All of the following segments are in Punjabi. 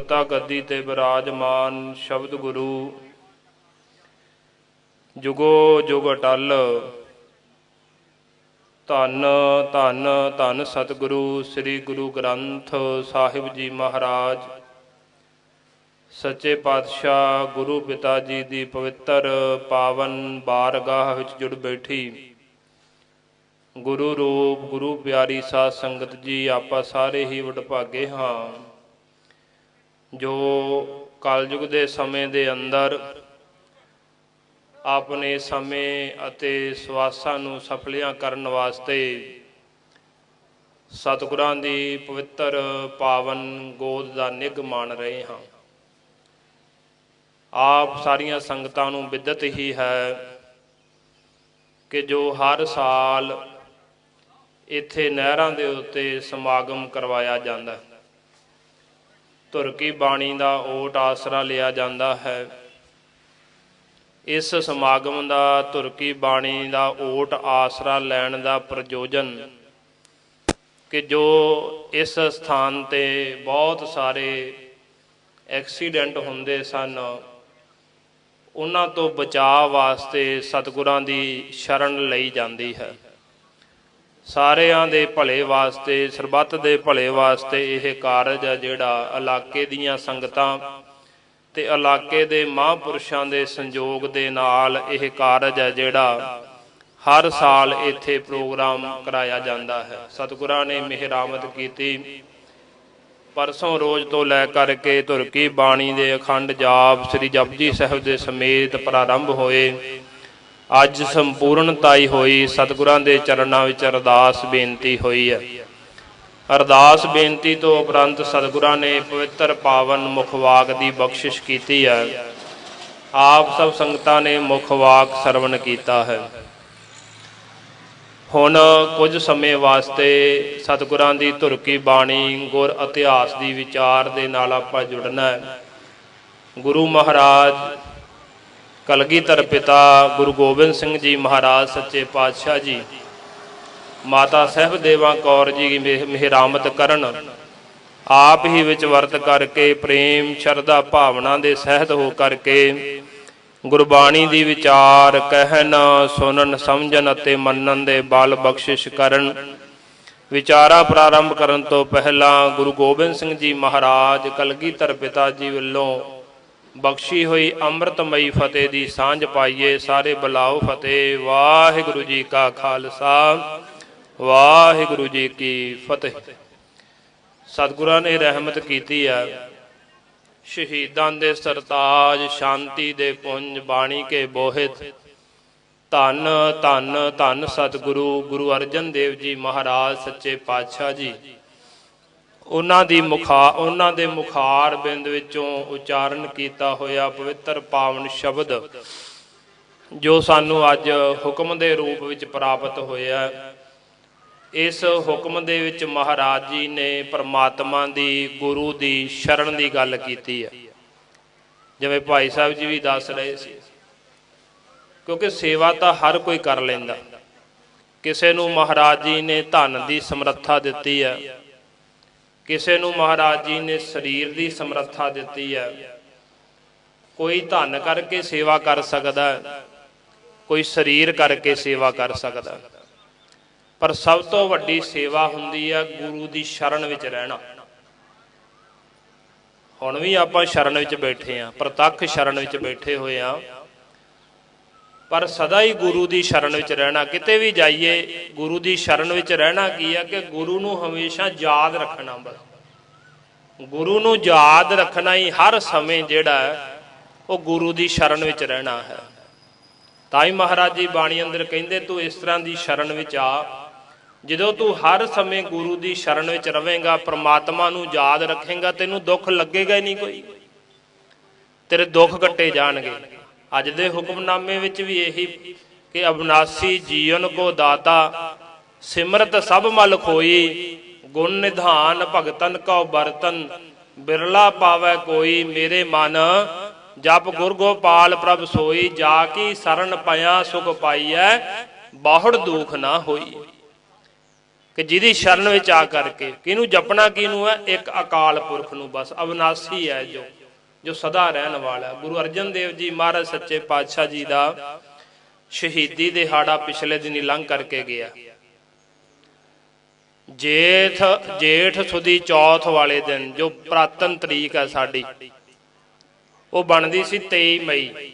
ममता गद्दी ते विराजमान। शब्द गुरु जुगो जुग अटल। धन धन धन सतगुरु श्री गुरु ग्रंथ साहिब जी महाराज। सच्चे पातशाह गुरु पिता जी की पवित्र पावन बारगाह विच जुड़ बैठी गुरु रूप गुरु प्यारी साध संगत जी, आपां सारे ही वडभागे हाँ जो कलयुग के समय के अंदर अपने समय अते सवासां नूं सफलियां करन वास्ते सतगुरां दी पवित्र पावन गोद दा निग मान रहे हाँ। आप सारियां संगतां नूं विदत ही है कि जो हर साल इत्थे नहरां दे उत्ते समागम करवाया जाता है, धुर की बाणी का ओट आसरा लिया जाता है। इस समागम का धुर की बाणी का ओट आसरा लैण का प्रयोजन कि जो इस स्थान ते बहुत सारे एक्सीडेंट होंदे सन, उन्हां तो बचाव वास्ते सतगुरां दी शरण लई जाती है। सारियां दे भले वास्ते, सरबत दे भले वास्ते यह कारज है जिहड़ा इलाके दीयां संगतां ते इलाके दे महापुरुषां दे संयोग दे नाल यह कारज है जिहड़ा हर साल इत्थे प्रोग्राम कराया जाता है। सतगुरां ने मेहरामत कीती। परसों रोज़ तो लै करके धुर की बाणी दे अखंड जाप श्री जपजी साहिब दे समेत प्रारंभ होए। अज संपूर्णताई होई। सतगुरां दे चरनां विच अरदास बेनती हुई है। अरदास बेनती तो उपरंत सतगुरां ने पवित्र पावन मुखवाक की बख्शिश की है। आप सब संगतां ने मुखवाक सरवण किया है। हुण कुछ समय वास्ते सतगुरां दी धुर की बाणी गुर इतिहास की विचार दे नाल आपां जुड़ना है। गुरु महाराज कलगीधर पिता गुरु गोबिंद सिंह जी महाराज सच्चे पातशाह जी, माता साहिब देवा कौर जी मेहरामत करन, आप ही विच वर्त करके प्रेम शरधा भावना दे सहत हो करके गुरबाणी दी विचार कहन सुनन समझन अते मनन दे बल बख्शिश करन। विचारा प्रारंभ करन तो पहला गुरु गोबिंद सिंह जी महाराज कलगीधर पिता जी वल्लों बख्शी हुई अमृतमयी फतेह की सांझ पाइए। सारे बुलाओ फतेह। वाहिगुरु जी का खालसा वाहिगुरु जी की फतेह। सतगुरां ने रहमत की है। शहीदां दे सरताज शांति दे पुंज बाणी के बोहित धन धन धन सतगुरु गुरु अर्जन देव जी महाराज सच्चे पातशाह जी, उन्हां दे मुखार बिंद विचों उचारण किया होया पवित्र पावन शब्द जो सानू अज हुक्म दे रूप विच प्राप्त होया। इस हुक्म दे विच महाराज जी ने परमात्मा दी गुरु दी शरण दी गल कीती है। जिवें भाई साहब जी भी दस रहे सी, क्योंकि सेवा तो हर कोई कर लैंदा। किसे नू महाराज जी ने धन की समर्था दिती है, किसे नू महाराज जी ने शरीर की समर्था दी है। कोई धन करके सेवा कर सकता है, कोई शरीर करके सेवा कर सकता है, पर सब तो वड्डी सेवा हुंदी है गुरु की शरण विच रहना। हुण भी आपां शरण विच बैठे हाँ, प्रतख शरण विच बैठे हुए हाँ, पर सदा ही गुरु की शरण विच रहना। किते भी जाइए गुरु की शरण विच रहना की है कि गुरु नूं हमेशा याद रखना। बस गुरु नूं याद रखना ही हर समय जिहड़ा वो गुरु की शरण विच रहना है। ताई महाराज जी बाणी अंदर कहंदे तू इस तरह की शरण विच आ, जदों तू हर समय गुरु की शरण विच रवेंगा, परमात्मा नूं याद रखेंगा, तेनू दुख लगेगा ही नहीं, कोई तेरे दुख कट्टे जाणगे। अज दे हुक्मनामे विच भी यही कि अविनाशी जीवन को दाता सिमरत सब मल खोई, गुण निधान भगतन का बरतन बिरला पावै कोई। मेरे मन जप गुर गोपाल प्रभ सोई, जाकी शरण पाया सुख पाइयै बहुड़ दुख ना होई। कि जिहदी शरण विच आ करके किहनूं जपना किहनूं है, एक अकाल पुरख नूं बस, अविनाशी है जो सदा रहन वाला। गुरु अर्जन देव जी महाराज सच्चे पातशाह जी का शहीदी दिहाड़ा पिछले दिन लंघ करके गया। जेठ सुदी चौथ वाले दिन जो पुरातन तरीक है साडी, वो बनती सी 23 मई।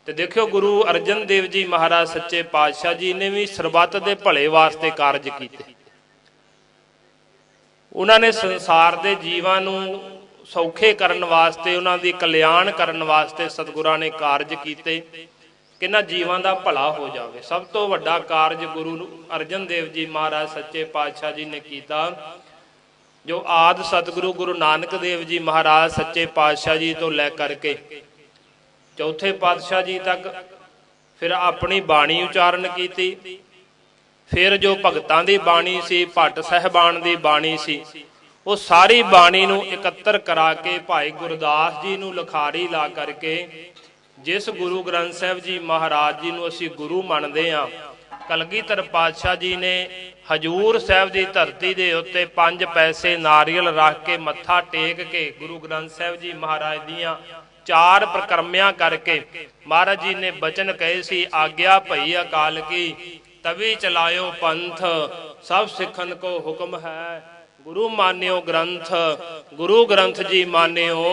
तो देखियो गुरु अर्जन देव जी महाराज सच्चे पातशाह जी ने भी सरबत के भले वास्ते कारज किए। उन्होंने संसार के जीवां नूं सौखे करन वास्ते, उन्हां दी कल्याण करन वास्ते सतगुरां ने कारज किए कि ना जीवां दा भला हो जाए। सब तो वड्डा कारज गुरु अर्जन देव जी महाराज सच्चे पातशाह जी ने किया, जो आद सतगुरु गुरु नानक देव जी महाराज सच्चे पातशाह जी तो लै करके चौथे पातशाह जी तक फिर अपनी बाणी उचारण की। फिर जो भगतां दी बाणी सी, भट्ट साहिबान दी बाणी सी, वो सारी बाणी नूं इकत्तर करा के भाई गुरदास जी नूं लिखारी ला करके, जिस गुरु ग्रंथ साहिब जी महाराज जी नूं असीं गुरु मनदे हां, कलगीधर पातशाह जी ने हजूर साहिब की धरती के उत्ते 5 पैसे नारियल रख के मत्था टेक के गुरु ग्रंथ साहिब जी महाराज दियां 4 प्रक्रमियां करके महाराज जी ने बचन कहे सी, आग्या भई अकाल की तभी चलायो पंथ, सब सिखन को हुक्म है गुरु मान्यो ग्रंथ। गुरु ग्रंथ जी मान्यो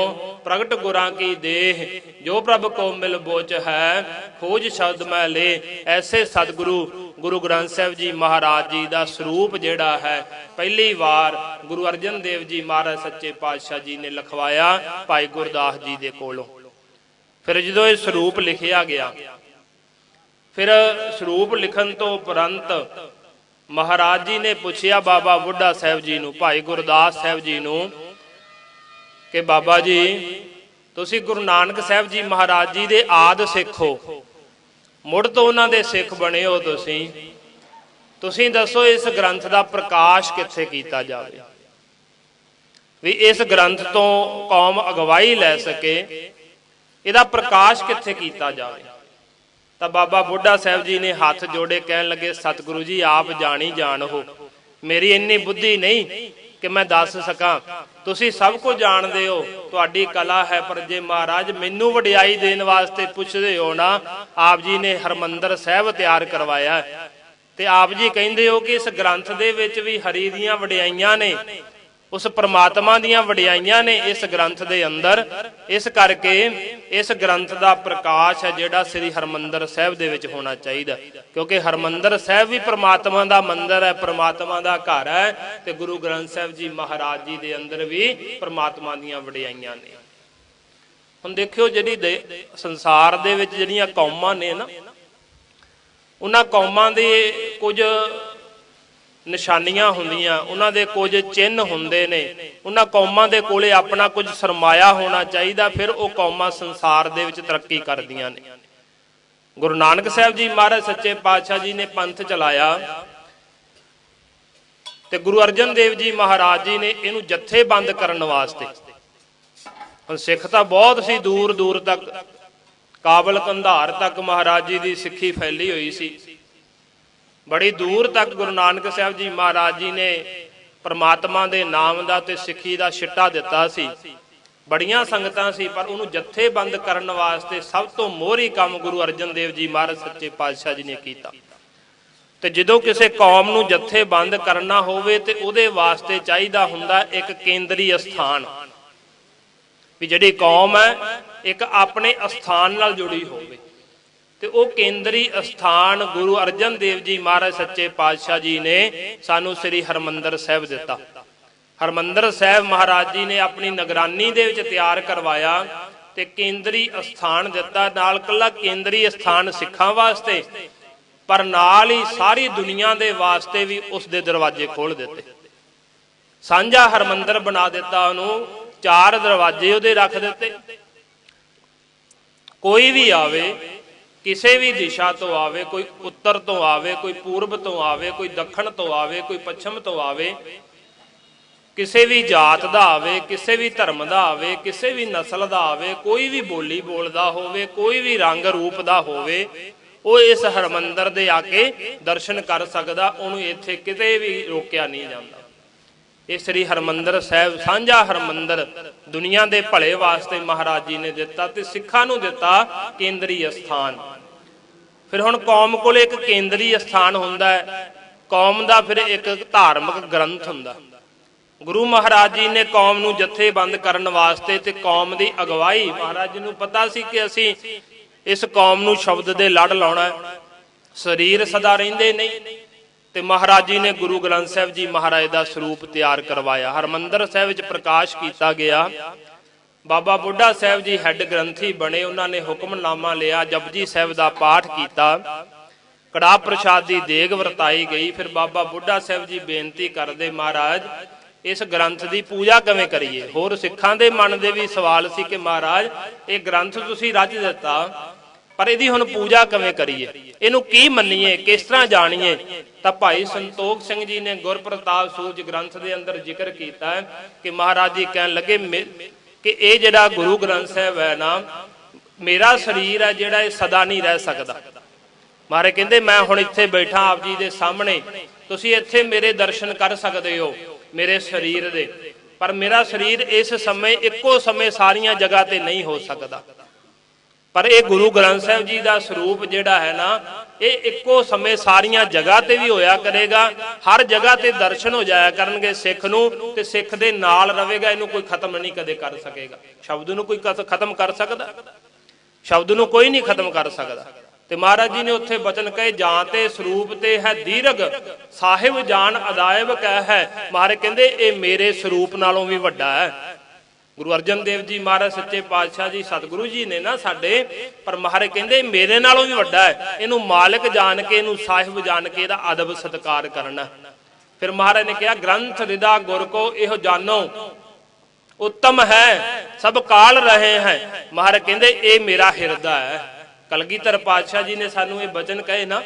प्रगट गुरां की देह, जो प्रभ को मिल बोच है खोज शब्द मैं ले। ऐसे सतगुरु गुरु ग्रंथ साहिब जी महाराज जी का स्वरूप जिहड़ा है पहली बार गुरु अर्जन देव जी महाराज सच्चे पातशाह जी ने लिखवाया भाई गुरदास जी दे कोलों। फिर जो ये स्वरूप लिखिया गया, फिर स्वरूप लिखन तो उपरंत महाराज जी ने पूछया बाबा बुढ़ा साहब जी नूं, भाई गुरदास साहब जी नूं, कि बाबा जी तुसी गुरु नानक साहब जी महाराज जी दे आद सिख हो, मुड़ तो उन्हां दे सिख बने हो, तुसी दसो इस ग्रंथ का प्रकाश कित्थे कीता जावे, भी इस ग्रंथ तो कौम अगवाई लै सके, इहदा प्रकाश कित्थे कीता जावे। तो बाबा बुढ़ा साहब जी ने हाथ जोड़े कहन लगे, सतगुरु जी आप जानी जान हो, मेरी इन्नी बुद्धि नहीं कि मैं दस सकां, तुसी सब कुछ जानते हो, तुहाडी कला है, पर जे महाराज मैनू वडियाई देने वास्ते पुछदे हो ना, आप जी ने हरमंदर साहब तैयार करवाया ते आप जी कहंदे हो कि इस ग्रंथ दे विच भी हरि दीयां वडियाइयां ने, उस परमात्मा दीयां वडियाइयां ने इस ग्रंथ दे अंदर, इस करके इस ग्रंथ का प्रकाश है जिहड़ा श्री हरमंदर साहब दे विच होना चाहिए, क्योंकि हरमंदर साहब भी परमात्मा का मंदिर है, परमात्मा का घर है, ते गुरु ग्रंथ साहब जी महाराज जी दे अंदर भी परमात्मा दीयां वडियाइयां ने। हुण देखियो जिहड़ी संसार दे विच जिहड़ियां कौमां ने ना, उन्हां कौमां दे कुछ निशानियां हुंदियां, उन्हां दे कुछ चिन्ह हुंदे ने, उन्हां कौमां दे कोले अपना कुछ सरमाया होना चाहिए, फिर वो कौमां संसार दे विच तरक्की करदियां ने। गुरु नानक साहब जी महाराज सच्चे पातशाह जी ने पंथ चलाया, ते गुरु अर्जन देव जी महाराज जी ने इहनूं जथेबंद करन वास्ते, हुण सिख तां बहुत सी दूर दूर तक, काबल कंधार तक महाराज जी की सिੱਖੀ फैली हुई सी, बड़ी दूर तक गुरु नानक साहब जी महाराज जी ने परमात्मा के नाम का ते सिੱਖੀ का छिट्टा दिता सी, बड़ियां संगतां सी, पर उन्होंने जथेबंद करने वास्ते सब तो मोहरी काम गुरु अर्जन देव जी महाराज सच्चे पातशाह जी ने किया। ते जदों किसी कौम नूं जथेबंद करना होवे ते उहदे वास्ते चाहिदा हुंदा एक केंद्री स्थान, भी जिहड़ी कौम है एक अपने स्थान नाल जुड़ी होवे, ते वो केंद्री स्थान गुरु अर्जन देव जी महाराज सच्चे पातशाह जी ने सानू श्री हरमंदर साहब दिता। हरमंदर साहब महाराज जी ने अपनी निगरानी दे विच तैयार करवाया ते केंद्री स्थान दिता, नाल कल्ला केंद्री स्थान सिखां वास्ते, पर नाल ही सारी दुनिया दे वास्ते भी उस दे दरवाजे खोल दिते। सांझा हरमंदर बना दिता, उन्होंने 4 दरवाजे उहदे रख दिते। कोई भी आवे, किसी भी दिशा तो आवे, कोई उत्तर तो आवे, कोई पूर्व तो आवे, कोई दक्षिण तो आवे, कोई पश्चिम तो आवे, किसी भी जात का आवे, किसी भी धर्म का आवे, किसी भी नस्ल का आवे, कोई भी बोली बोलता होवे, कोई भी रंग रूप का होवे, ਉਹ ਇਸ ਹਰਮੰਦਰ ਦੇ ਆ ਕੇ ਦਰਸ਼ਨ ਕਰ ਸਕਦਾ, ਉਹਨੂੰ ਇੱਥੇ ਕਿਤੇ ਵੀ ਰੋਕਿਆ ਨਹੀਂ ਜਾਂਦਾ। ਇਹ ਸ੍ਰੀ ਹਰਮੰਦਰ ਸਾਹਿਬ ਸਾਂਝਾ ਹਰਮੰਦਰ ਦੁਨੀਆ ਦੇ ਭਲੇ ਵਾਸਤੇ ਮਹਾਰਾਜ ਜੀ ਨੇ ਦਿੱਤਾ ਤੇ ਸਿੱਖਾਂ ਨੂੰ ਦਿੱਤਾ ਕੇਂਦਰੀ ਅਸਥਾਨ। ਫਿਰ ਹੁਣ ਕੌਮ ਕੋਲ ਇੱਕ ਕੇਂਦਰੀ ਅਸਥਾਨ ਹੁੰਦਾ ਹੈ, ਕੌਮ ਦਾ ਫਿਰ ਇੱਕ ਧਾਰਮਿਕ ਗ੍ਰੰਥ ਹੁੰਦਾ। ਗੁਰੂ ਮਹਾਰਾਜ ਜੀ ਨੇ ਕੌਮ ਨੂੰ ਜਥੇਬੰਦ ਕਰਨ ਵਾਸਤੇ ਤੇ ਕੌਮ ਦੀ ਅਗਵਾਈ, ਮਹਾਰਾਜ ਜੀ ਨੂੰ ਪਤਾ ਸੀ ਕਿ ਅਸੀਂ ਇਸ ਕੌਮ ਨੂੰ ਸ਼ਬਦ ਦੇ ਲੜ ਲਾਉਣਾ, ਸਰੀਰ ਸਦਾ ਰਹਿੰਦੇ ਨਹੀਂ, ਤੇ ਮਹਾਰਾਜ ਜੀ ਨੇ ਗੁਰੂ ਗ੍ਰੰਥ ਸਾਹਿਬ ਜੀ ਮਹਾਰਾਜ ਦਾ ਸਰੂਪ ਤਿਆਰ ਕਰਵਾਇਆ। ਹਰਮੰਦਰ ਸਾਹਿਬ ਵਿੱਚ ਪ੍ਰਕਾਸ਼ ਕੀਤਾ ਗਿਆ। ਬਾਬਾ ਬੁੱਢਾ ਸਾਹਿਬ ਜੀ ਹੈੱਡ ਗ੍ਰੰਥੀ ਬਣੇ, ਉਹਨਾਂ ਨੇ ਹੁਕਮਨਾਮਾ ਲਿਆ, ਜਪਜੀ ਸਾਹਿਬ ਦਾ ਪਾਠ ਕੀਤਾ, ਕੜਾਹ ਪ੍ਰਸ਼ਾਦ ਦੀ ਦੇਗ ਵਰਤਾਈ ਗਈ। ਫਿਰ ਬਾਬਾ ਬੁੱਢਾ ਸਾਹਿਬ ਜੀ ਬੇਨਤੀ ਕਰਦੇ, ਮਹਾਰਾਜ ਇਸ ਗ੍ਰੰਥ ਦੀ ਪੂਜਾ ਕਿਵੇਂ ਕਰੀਏ। ਹੋਰ ਸਿੱਖਾਂ ਦੇ ਮਨ ਦੇ ਵੀ ਸਵਾਲ ਸੀ ਕਿ ਮਹਾਰਾਜ ਇਹ ਗ੍ਰੰਥ ਤੁਸੀਂ ਰਚ ਦਿੱਤਾ, ਪਰ ਇਹਦੀ ਹੁਣ ਪੂਜਾ ਕਿਵੇਂ ਕਰੀਏ, ਇਹਨੂੰ ਕੀ ਮੰਨੀਏ, ਕਿਸ ਤਰ੍ਹਾਂ ਜਾਣੀਏ। ਤਾਂ ਭਾਈ ਸੰਤੋਖ ਸਿੰਘ ਜੀ ਨੇ ਗੁਰਪ੍ਰਤਾਪ ਸੂਰਜ ਗ੍ਰੰਥ ਦੇ ਅੰਦਰ ਜ਼ਿਕਰ ਕੀਤਾ ਕਿ ਮਹਾਰਾਜ ਜੀ ਕਹਿਣ ਲੱਗੇ ਕਿ ਇਹ ਜਿਹੜਾ ਗੁਰੂ ਗ੍ਰੰਥ ਸਾਹਿਬ ਹੈ ਨਾ, ਮੇਰਾ ਸਰੀਰ ਹੈ ਜਿਹੜਾ, ਇਹ ਸਦਾ ਨਹੀਂ ਰਹਿ ਸਕਦਾ। ਮਹਾਰਾਜ ਕਹਿੰਦੇ ਮੈਂ ਹੁਣ ਇੱਥੇ ਬੈਠਾ ਆਪ ਜੀ ਦੇ ਸਾਹਮਣੇ, ਤੁਸੀਂ ਇੱਥੇ ਮੇਰੇ ਦਰਸ਼ਨ ਕਰ ਸਕਦੇ ਹੋ ਮੇਰੇ ਸਰੀਰ ਦੇ, ਪਰ ਮੇਰਾ ਸਰੀਰ ਇਸ ਸਮੇਂ ਇੱਕੋ ਸਮੇਂ ਸਾਰੀਆਂ ਜਗ੍ਹਾ ਤੇ ਨਹੀਂ ਹੋ ਸਕਦਾ। ਪਰ ਇਹ ਗੁਰੂ ਗ੍ਰੰਥ ਸਾਹਿਬ ਜੀ ਦਾ ਸਰੂਪ ਜਿਹੜਾ ਹੈ ਨਾ, ਇਹ ਇੱਕੋ ਸਮੇਂ ਸਾਰੀਆਂ ਜਗ੍ਹਾ ਤੇ ਵੀ ਹੋਇਆ ਕਰੇਗਾ, ਹਰ ਜਗ੍ਹਾ ਤੇ ਦਰਸ਼ਨ ਹੋ ਜਾਇਆ ਕਰਨਗੇ ਸਿੱਖ ਨੂੰ, ਤੇ ਸਿੱਖ ਦੇ ਨਾਲ ਰਹੇਗਾ। ਇਹਨੂੰ ਕੋਈ ਖਤਮ ਨਹੀਂ ਕਦੇ ਕਰ ਸਕੇਗਾ। ਸ਼ਬਦ ਨੂੰ ਕੋਈ ਖਤਮ ਕਰ ਸਕਦਾ? ਸ਼ਬਦ ਨੂੰ ਕੋਈ ਨਹੀਂ ਖਤਮ ਕਰ ਸਕਦਾ। ਤੇ ਮਹਾਰਾਜ ਜੀ ਨੇ ਉੱਥੇ ਬਚਨ ਕਹੇ, ਜਾਂ ਤੇ ਸਰੂਪ ਤੇ ਹੈ ਦੀਰਘ, ਸਾਹਿਬ ਜਾਨ ਅਦਾਇਬ ਕਹਿ ਹੈ। ਮਹਾਰਾਜ ਕਹਿੰਦੇ ਇਹ ਮੇਰੇ ਸਰੂਪ ਨਾਲੋਂ ਵੀ ਵੱਡਾ ਹੈ। ਗੁਰੂ ਅਰਜਨ ਦੇਵ ਜੀ ਮਹਾਰਾਜ ਸੱਚੇ ਪਾਤਸ਼ਾਹ ਜੀ ਸਤਿਗੁਰੂ ਜੀ ਨੇ ਨਾ ਸਾਡੇ, ਪਰ ਮਹਾਰਾਜ ਕਹਿੰਦੇ ਮੇਰੇ ਨਾਲੋਂ ਵੀ ਵੱਡਾ ਹੈ। ਇਹਨੂੰ ਮਾਲਕ ਜਾਣ ਕੇ, ਇਹਨੂੰ ਸਾਹਿਬ ਜਾਣ ਕੇ ਇਹਦਾ ਅਦਬ ਸਤਿਕਾਰ ਕਰਨਾ। ਫਿਰ ਮਹਾਰਾਜ ਨੇ ਕਿਹਾ, ਗ੍ਰੰਥ ਰਿਦਾ ਗੁਰ ਕੋ ਇਹੋ ਜਾਨੋ ਉੱਤਮ ਹੈ, ਸਭ ਕਾਲ ਰਹੇ ਹੈ। ਮਹਾਰਾਜ ਕਹਿੰਦੇ ਇਹ ਮੇਰਾ ਹਿਰਦਾ ਹੈ। ਕਲਗੀਧਰ ਪਾਤਸ਼ਾਹ ਜੀ ਨੇ ਸਾਨੂੰ ਇਹ ਬਚਨ ਕਹੇ ਨਾ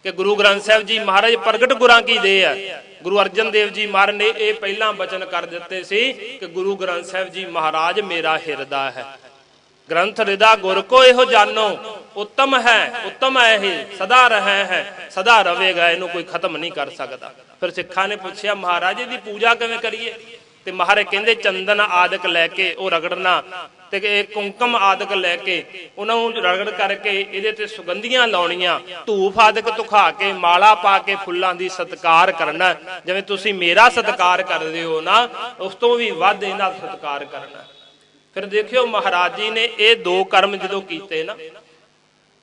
ਕਿ ਗੁਰੂ ਗ੍ਰੰਥ ਸਾਹਿਬ ਜੀ ਮਹਾਰਾਜ ਪ੍ਰਗਟ ਗੁਰਾਂ ਕੀ ਦੇ ਆ। ਗੁਰੂ ਅਰਜਨ ਦੇਵ ਜੀ ਮਹਾਰਾਜ ਨੇ ਇਹ ਪਹਿਲਾਂ ਬਚਨ ਕਰ ਦਿੱਤੇ ਸੀ ਕਿ ਗੁਰੂ ਗ੍ਰੰਥ ਸਾਹਿਬ ਜੀ ਮਹਾਰਾਜ ਮੇਰਾ ਹਿਰਦਾ ਹੈ। ਗ੍ਰੰਥ ਰਿਦਾ ਗੁਰ ਕੋ ਇਹੋ ਜਾਨੋ ਉੱਤਮ ਹੈ, ਉੱਤਮ ਹੈ ਇਹ, ਸਦਾ ਰਹੇ ਹੈ, ਸਦਾ ਰਵੇਗਾ, ਇਹਨੂੰ ਕੋਈ ਖਤਮ ਨਹੀਂ ਕਰ ਸਕਦਾ। ਫਿਰ ਸਿੱਖਾਂ ਨੇ ਪੁੱਛਿਆ ਮਹਾਰਾਜ ਦੀ ਪੂਜਾ ਕਿਵੇਂ ਕਰੀਏ? ਤੇ ਮਹਾਰਾਜ ਕਹਿੰਦੇ ਚੰਦਨ ਆਦਿਕ ਲੈ ਕੇ ਉਹ ਰਗੜਨਾ, ਤੇ ਇਹ ਕੁੰਕਮ ਆਦਿਕ ਲੈ ਕੇ ਉਹਨਾਂ ਨੂੰ ਰਗੜ ਕਰਕੇ ਇਹਦੇ ਤੇ ਸੁਗੰਧੀਆਂ ਲਾਉਣੀਆਂ, ਧੂਫ ਆਦਿਕ ਧੁਖਾ ਕੇ, ਮਾਲਾ ਪਾ ਕੇ ਫੁੱਲਾਂ ਦੀ ਸਤਿਕਾਰ ਕਰਨਾ। ਜਿਵੇਂ ਤੁਸੀਂ ਮੇਰਾ ਸਤਿਕਾਰ ਕਰਦੇ ਹੋ ਨਾ, ਉਸ ਤੋਂ ਵੀ ਵੱਧ ਇਹਨਾਂ ਦਾ ਸਤਿਕਾਰ ਕਰਨਾ। ਫਿਰ ਦੇਖਿਓ ਮਹਾਰਾਜ ਜੀ ਨੇ ਇਹ ਦੋ ਕਰਮ ਜਦੋਂ ਕੀਤੇ ਨਾ,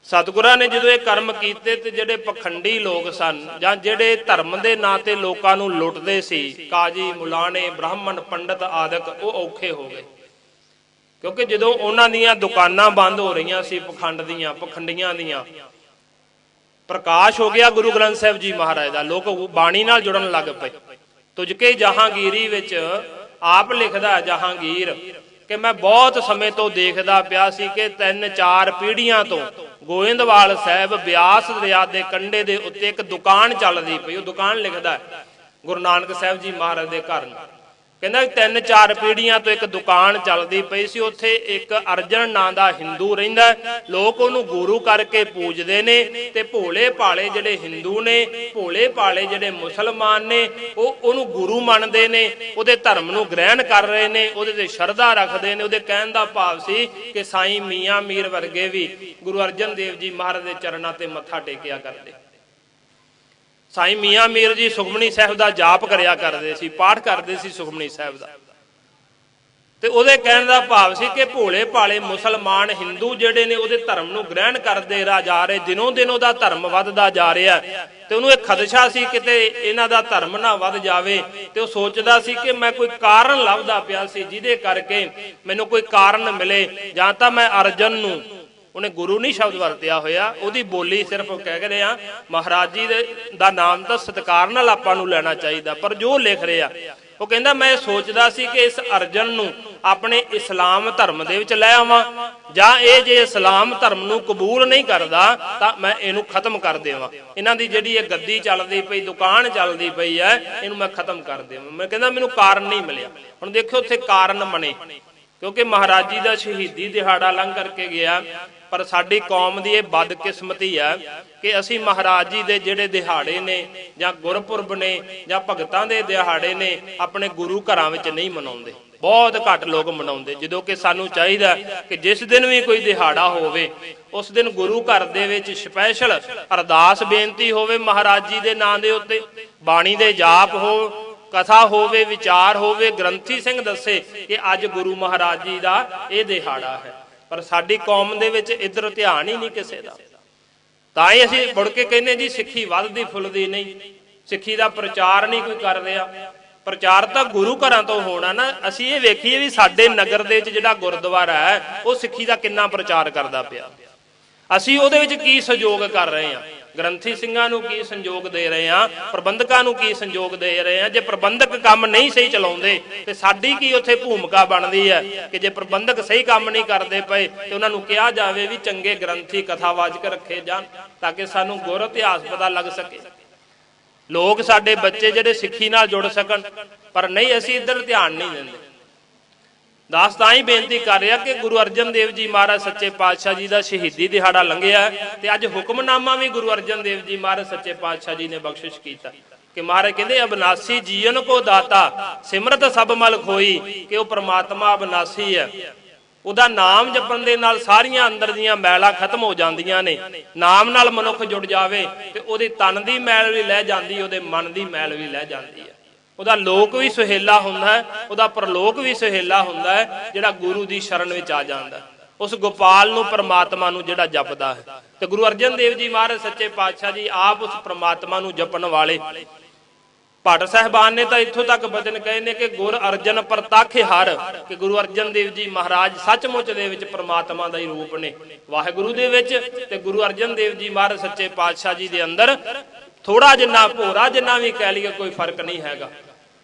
ਸਤਿਗੁਰਾਂ ਨੇ ਜਦੋਂ ਇਹ ਕਰਮ ਕੀਤੇ, ਤੇ ਜਿਹੜੇ ਪਖੰਡੀ ਲੋਕ ਸਨ ਜਾਂ ਜਿਹੜੇ ਧਰਮ ਦੇ ਨਾਂ ਤੇ ਲੋਕਾਂ ਨੂੰ ਲੁੱਟਦੇ ਸੀ, ਕਾਜੀ ਮੁਲਾਣੇ ਬ੍ਰਾਹਮਣ ਪੰਡਤ ਆਦਿਕ, ਉਹ ਔਖੇ ਹੋ ਗਏ। ਕਿਉਂਕਿ ਜਦੋਂ ਉਹਨਾਂ ਦੀਆਂ ਦੁਕਾਨਾਂ ਬੰਦ ਹੋ ਰਹੀਆਂ ਸੀ ਪਖੰਡ ਦੀਆਂ, ਪਖੰਡੀਆਂ ਦੀਆਂ, ਪ੍ਰਕਾਸ਼ ਹੋ ਗਿਆ ਗੁਰੂ ਗ੍ਰੰਥ ਸਾਹਿਬ ਜੀ ਮਹਾਰਾਜ ਦਾ, ਲੋਕ ਬਾਣੀ ਨਾਲ ਜੁੜਨ ਲੱਗ ਪਏ। ਤੁਝਕੇ ਜਹਾਂਗੀਰੀ ਵਿੱਚ ਆਪ ਲਿਖਦਾ ਜਹਾਂਗੀਰ ਕਿ ਮੈਂ ਬਹੁਤ ਸਮੇਂ ਤੋਂ ਦੇਖਦਾ ਪਿਆ ਸੀ ਕਿ 3-4 ਪੀੜ੍ਹੀਆਂ ਤੋਂ ਗੋਇੰਦਵਾਲ ਸਾਹਿਬ ਬਿਆਸ ਦਰਿਆ ਦੇ ਕੰਢੇ ਦੇ ਉੱਤੇ ਇੱਕ ਦੁਕਾਨ ਚੱਲਦੀ ਪਈ। ਉਹ ਦੁਕਾਨ ਲਿਖਦਾ ਗੁਰੂ ਨਾਨਕ ਸਾਹਿਬ ਜੀ ਮਹਾਰਾਜ ਦੇ ਘਰ ਨੂੰ, ਕਹਿੰਦਾ 3-4 ਪੀੜ੍ਹੀਆਂ ਤੋਂ ਇੱਕ ਦੁਕਾਨ ਚੱਲਦੀ ਪਈ ਸੀ। ਉੱਥੇ ਇੱਕ ਅਰਜਨ ਨਾਂ ਦਾ ਹਿੰਦੂ ਰਹਿੰਦਾ, ਲੋਕ ਉਹਨੂੰ ਗੁਰੂ ਕਰਕੇ ਪੂਜਦੇ ਨੇ, ਤੇ ਭੋਲੇ ਭਾਲੇ ਜਿਹੜੇ ਹਿੰਦੂ ਨੇ, ਭੋਲੇ ਭਾਲੇ ਜਿਹੜੇ ਮੁਸਲਮਾਨ ਨੇ, ਉਹ ਉਹਨੂੰ ਗੁਰੂ ਮੰਨਦੇ ਨੇ, ਉਹਦੇ ਧਰਮ ਨੂੰ ਗ੍ਰਹਿਣ ਕਰ ਰਹੇ ਨੇ, ਉਹਦੇ ਤੇ ਸ਼ਰਧਾ ਰੱਖਦੇ ਨੇ। ਉਹਦੇ ਕਹਿਣ ਦਾ ਭਾਵ ਸੀ ਕਿ ਸਾਈਂ ਮੀਆਂ ਮੀਰ ਵਰਗੇ ਵੀ ਗੁਰੂ ਅਰਜਨ ਦੇਵ ਜੀ ਮਹਾਰਾਜ ਦੇ ਚਰਨਾਂ ਤੇ ਮੱਥਾ ਟੇਕਿਆ ਕਰਦੇ। ਸਾਈਂ ਮੀਆਂ ਮੀਰ ਜੀ ਸੁਖਮਨੀ ਸਾਹਿਬ ਦਾ ਜਾਪ ਕਰਿਆ ਕਰਦੇ ਸੀ, ਪਾਠ ਕਰਦੇ ਸੀ ਸੁਖਮਨੀ ਸਾਹਿਬ ਦਾ। ਤੇ ਉਹਦੇ ਕਹਿਣ ਦਾ ਭਾਵ ਸੀ ਕਿ ਭੋਲੇ ਭਾਲੇ ਮੁਸਲਮਾਨ ਹਿੰਦੂ ਜਿਹੜੇ ਨੇ ਉਹਦੇ ਧਰਮ ਨੂੰ ਗ੍ਰਹਿਣ ਕਰਦੇ ਜਾ ਰਹੇ, ਦਿਨੋਂ ਦਿਨ ਉਹਦਾ ਧਰਮ ਵੱਧਦਾ ਜਾ ਰਿਹਾ, ਤੇ ਉਹਨੂੰ ਇਹ ਖਦਸ਼ਾ ਸੀ ਕਿਤੇ ਇਹਨਾਂ ਦਾ ਧਰਮ ਨਾ ਵੱਧ ਜਾਵੇ। ਤੇ ਉਹ ਸੋਚਦਾ ਸੀ ਕਿ ਮੈਂ ਕੋਈ ਕਾਰਨ ਲੱਭਦਾ ਪਿਆ ਸੀ ਜਿਹਦੇ ਕਰਕੇ ਮੈਨੂੰ ਕੋਈ ਕਾਰਨ ਮਿਲੇ, ਜਾਂ ਤਾਂ ਮੈਂ ਅਰਜਨ ਨੂੰ, ਉਹਨੇ ਗੁਰੂ ਨਹੀਂ ਸ਼ਬਦ ਵਰਤਿਆ ਹੋਇਆ, ਉਹਦੀ ਬੋਲੀ ਸਿਰਫ ਕਹਿ ਰਿਹਾ ਮਹਾਰਾਜ ਜੀ ਦਾ ਨਾਮ ਤਾਂ ਸਤਿਕਾਰ ਨਾਲ ਆਪਾਂ ਨੂੰ ਲੈਣਾ ਚਾਹੀਦਾ, ਪਰ ਜੋ ਲਿਖ ਰਿਹਾ ਉਹ ਕਹਿੰਦਾ ਮੈਂ ਸੋਚਦਾ ਸੀ ਕਿ ਇਸ ਅਰਜਨ ਨੂੰ ਆਪਣੇ ਇਸਲਾਮ ਧਰਮ ਦੇ ਵਿੱਚ ਲੈ ਆਵਾਂ, ਜਾਂ ਇਹ ਜੇ ਇਸਲਾਮ ਧਰਮ ਨੂੰ ਕਬੂਲ ਨਹੀਂ ਕਰਦਾ ਤਾਂ ਮੈਂ ਇਹਨੂੰ ਖਤਮ ਕਰ ਦੇਵਾਂ। ਇਹਨਾਂ ਦੀ ਜਿਹੜੀ ਇਹ ਗੱਦੀ ਚੱਲਦੀ ਪਈ, ਦੁਕਾਨ ਚੱਲਦੀ ਪਈ ਹੈ, ਇਹਨੂੰ ਮੈਂ ਖਤਮ ਕਰ ਦੇਵਾਂ। ਮੈਂ ਕਹਿੰਦਾ ਮੈਨੂੰ ਕਾਰਨ ਨਹੀਂ ਮਿਲਿਆ। ਹੁਣ ਦੇਖਿਓ ਉੱਥੇ ਕਾਰਨ ਬਣੇ, ਕਿਉਂਕਿ ਮਹਾਰਾਜ ਜੀ ਦਾ ਸ਼ਹੀਦੀ ਦਿਹਾੜਾ ਲੰਘ ਕਰਕੇ ਗਿਆ, पर साडी कौम दी ये बदकिस्मती है कि असी महाराज जी दे जिहड़े दिहाड़े ने जां गुरपुरब ने जां भगतां दे दिहाड़े ने अपने गुरु घरां विच नहीं मनाउंदे। बहुत घट लोग मनाउंदे, जदों कि सानू चाहीदा कि जिस दिन भी कोई दिहाड़ा होवे उस दिन गुरु घर दे विच स्पैशल अरदास बेनती होवे महाराज जी दे नां दे उत्ते, बाणी दे जाप हो, कथा होवे, विचार होवे, ग्रंथी सिंह दसे कि अज गुरु महाराज जी दा ये दिहाड़ा है। पर साडी कौम दे विच इधर ध्यान ही नहीं किसी दा। तां ही असीं मुड़ के कहने जी सिੱਖੀ ਵੱਧਦੀ फुलदी नहीं, सिੱਖੀ दा प्रचार नहीं कोई कर रहा। प्रचार तो गुरु घरां तो होना ना। असीं ये वेखीए भी साडे नगर दे विच जिहड़ा गुरद्वारा है वो सिੱਖੀ दा किन्ना प्रचार करदा पिया। असीं उहदे विच की सहयोग कर रहे हैं, ग्रंथी ਸਿੰਘਾਂ ਨੂੰ की संयोग दे रहे हैं, प्रबंधकां ਨੂੰ की संयोग दे रहे हैं। जे प्रबंधक काम नहीं सही चलाउंदे ते साडी की उत्थे भूमिका बनदी है कि जे प्रबंधक सही काम नहीं करदे पए ते उन्हां नूं किहा जावे भी चंगे ग्रंथी कथावाचक रखे जाण ताकि सानूं गुर इतिहास पता लग सके, लोग साडे बच्चे जिहड़े सिੱਖੀ नाल जुड़ सकन। पर नहीं, असीं इधर ध्यान नहीं दिंदे। दास तां ही बेनती कर रहा कि गुरु अर्जन देव जी महाराज सच्चे पातशाह जी का शहीदी दिहाड़ा लंघिया ते अज हुक्मनामा भी गुरु अर्जन देव जी महाराज सच्चे पातशाह जी ने बख्शिश किया कि महाराज कहते अविनाशी जीवन को दाता सिमरत सब मल खोई, कि वह परमात्मा अविनाशी है। ਉਹਦਾ नाम जपन दे नाल सारियां अंदर दियां मैलां खत्म हो जांदियां ने। नाम नाल मनुख जुड़ जावे ते ਉਹਦੇ तन दी मैल भी लह जांदी, ਉਹਦੇ मन दी मैल भी लह जांदी है। ਉਹਦਾ ਲੋਕ भी सुहेला हुंदा है, ਉਹਦਾ परलोक भी सुहेला हुंदा है ਜਿਹੜਾ गुरु ਦੀ शरण विच आ जांदा। उस गोपाल नूं परमात्मा नूं ਜਿਹੜਾ जपदा है ते गुरु अर्जन देव जी महाराज सच्चे पातशाह जी आप उस परमात्मा नूं जपण वाले भट्ट साहिबान ने तो इत्थों तक बचन कहे ने कि गुर अर्जन प्रतख हर, कि गुरु अर्जन देव जी महाराज सचमुच दे विच परमात्मा दा ही रूप ने वाहिगुरु दे विच। ते गुरु अर्जन देव जी महाराज सच्चे पातशाह जी दे अंदर थोड़ा जिन्ना भोरा जिन्ना भी कह लीए कोई फर्क नहीं हैगा,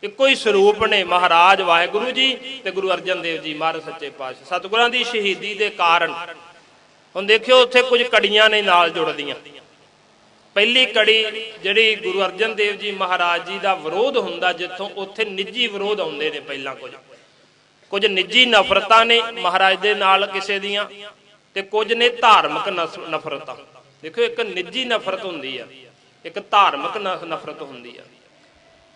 इक्को ही स्वरूप ने महाराज वाहिगुरु जी ते गुरु अर्जन देव जी महाराज सच्चे पातशाह। सतगुरां दी शहीदी दे कारण हुण देखियो उत्थे कुछ कड़ियां ने नाल जुड़दियां। पहली कड़ी जिहड़ी गुरु अर्जन देव जी महाराज जी का विरोध हुंदा जिथों उत्थे निजी विरोध आउंदे ने। पहलां कुछ निजी नफरतां ने महाराज दे नाल किसे दियां ते कुछ ने धार्मिक नफरतां। देखो एक निजी नफरत हुंदी है, एक धार्मिक नफरत हुंदी है।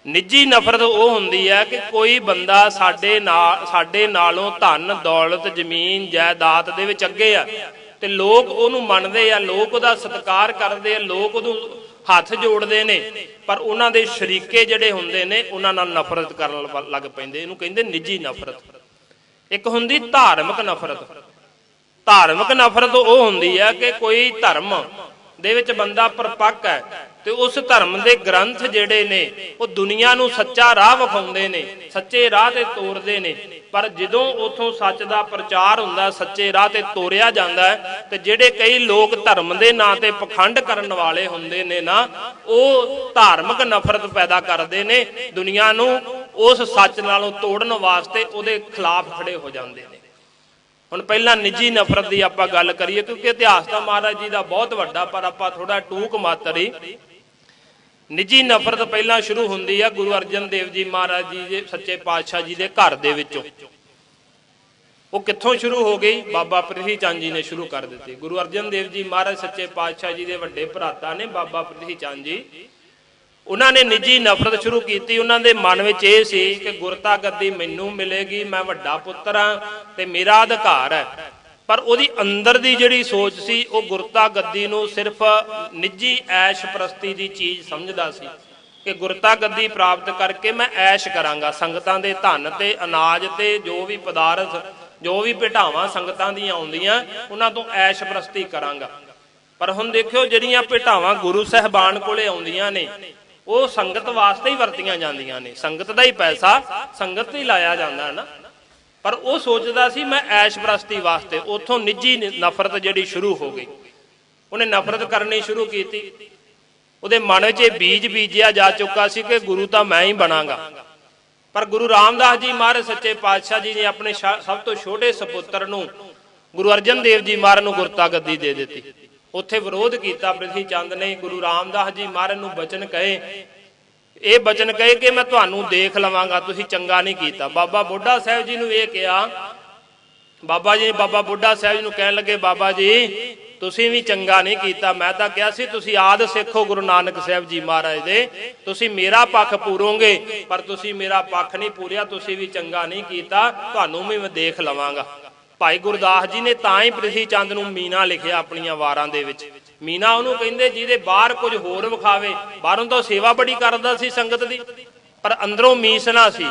निजी नफरत वो हुंदी है कि कोई बंदा साडे नालों धन दौलत जमीन जायदाद दे विच अगे आ ते लोग उहनूं मनदे आ, लोग उहदा सत्कार करदे आ, लोग उहनूं हथ जोड़दे ने, पर उन्हां दे शरीके जिहड़े हुंदे ने उन्हां नाल नफरत करन लग पैंदे। इहनूं कहंदे निजी नफरत। एक हुंदी धार्मिक नफरत। धार्मिक नफरत वो हुंदी है कि कोई धर्म दे विच बंदा परपक्क है ते उस धर्म दे ग्रंथ जिहड़े ने वो दुनिया नूं सच्चा राह विखाउंदे ने, सच्चे राह ते तोरदे ने। पर जदों उथों सच दा प्रचार हुंदा, सच्चे राह ते तोरिया जांदा है ते जिहड़े कई लोग धर्म दे नां ते पखंड करन वाले हुंदे ने ना, वो धार्मिक नफरत पैदा करदे ने, दुनिया नूं उस सच नालों तोड़न वास्ते उहदे खिलाफ खड़े हो जांदे ने। हुण पहला निजी नफरत की आपां गल करिए क्योंकि इतिहास तो महाराज जी का बहुत वड्डा, पर आपां थोड़ा टूक मात्र ही। निजी नफरत पहला शुरू हुंदी है गुरु अर्जन देव जी महाराज जी दे सच्चे पातशाह जी के घर दे विचों। वो कित्थों शुरू हो गई? बाबा प्रिथी चंद जी ने शुरू कर दी। गुरु अर्जन देव जी महाराज सच्चे पातशाह जी के वड्डे भराता ने बाबा प्रिथी चंद जी, उन्होंने निजी नफरत शुरू की। उन्होंने मन में यह सी कि गुरता गद्दी मैनू मिलेगी, मैं वड्डा पुत्र हाँ ते मेरा अधिकार है। पर उहदी अंदर दी जिहड़ी सोच सी वो गुरता गद्दी नूं सिर्फ निजी ऐश प्रस्ती की चीज़ समझदा सी कि गुरता गद्दी प्राप्त करके मैं ऐश करांगा, संगतां दे धन ते अनाज ते जो भी पदार्थ जो भी भेटावां संगतां दीआं आउंदियां उन्हां तों ऐश प्रस्ती करांगा। पर हुण देखियो जिहड़ियां भेटावां गुरु साहिबान कोले आउंदियां ने वो संगत वास्ते ही वरतियां जांदियां ने, संगत दा ही पैसा संगत ही लाया जांदा है ना। पर वो सोचदा सी मैं ऐश प्रस्ती वास्ते। उथों निजी नफरत जिहड़ी शुरू हो गई, उन्हें नफरत करनी शुरू की। उहदे मन च बीज बीजिया जा चुका सी कि गुरु तां मैं ही बनांगा। पर गुरु रामदास जी महाराज सच्चे पातशाह जी ने अपने सब तो छोटे सपुत्र नूं गुरु अर्जन देव जी महाराज नूं गुरता गद्दी दे दित्ती। उत्थे विरोध किया प्रिथी चंद ने। गुरु रामदास जी महाराज नूं बचन कहे, ये बचन कहे कि मैं तुहानूं देख लवांगा, तुसीं चंगा नहीं कीता। बाबा बुढ़ा साहिब जी नूं ये कहा बाबा जी बाबा बुढ़ा साहब जी नूं कहण लगे, बाबा जी तुसीं भी चंगा नहीं कीता। मैं तां कहा सी तुसीं आद सिखो गुरु नानक साहब जी महाराज दे, तुसीं मेरा पक्ष पूरोगे, पर तुसीं मेरा पक्ष नहीं पूरिया, तुसीं भी चंगा नहीं कीता, तुहानूं भी मैं देख लवांगा। भाई गुरदास जी ने तां ही प्रिथी चंद नूं मीना लिखिया अपणियां वारां दे विच। मीना ਉਹਨੂੰ ਕਹਿੰਦੇ ਜਿਹਦੇ ਬਾਹਰ ਕੁਝ ਹੋਰ ਵਿਖਾਵੇ, ਬਾਹਰੋਂ ਤਾਂ ਸੇਵਾ ਬੜੀ ਕਰਦਾ ਸੀ ਸੰਗਤ ਦੀ, ਪਰ ਅੰਦਰੋਂ ਮੀਸ ਨਾ ਸੀ,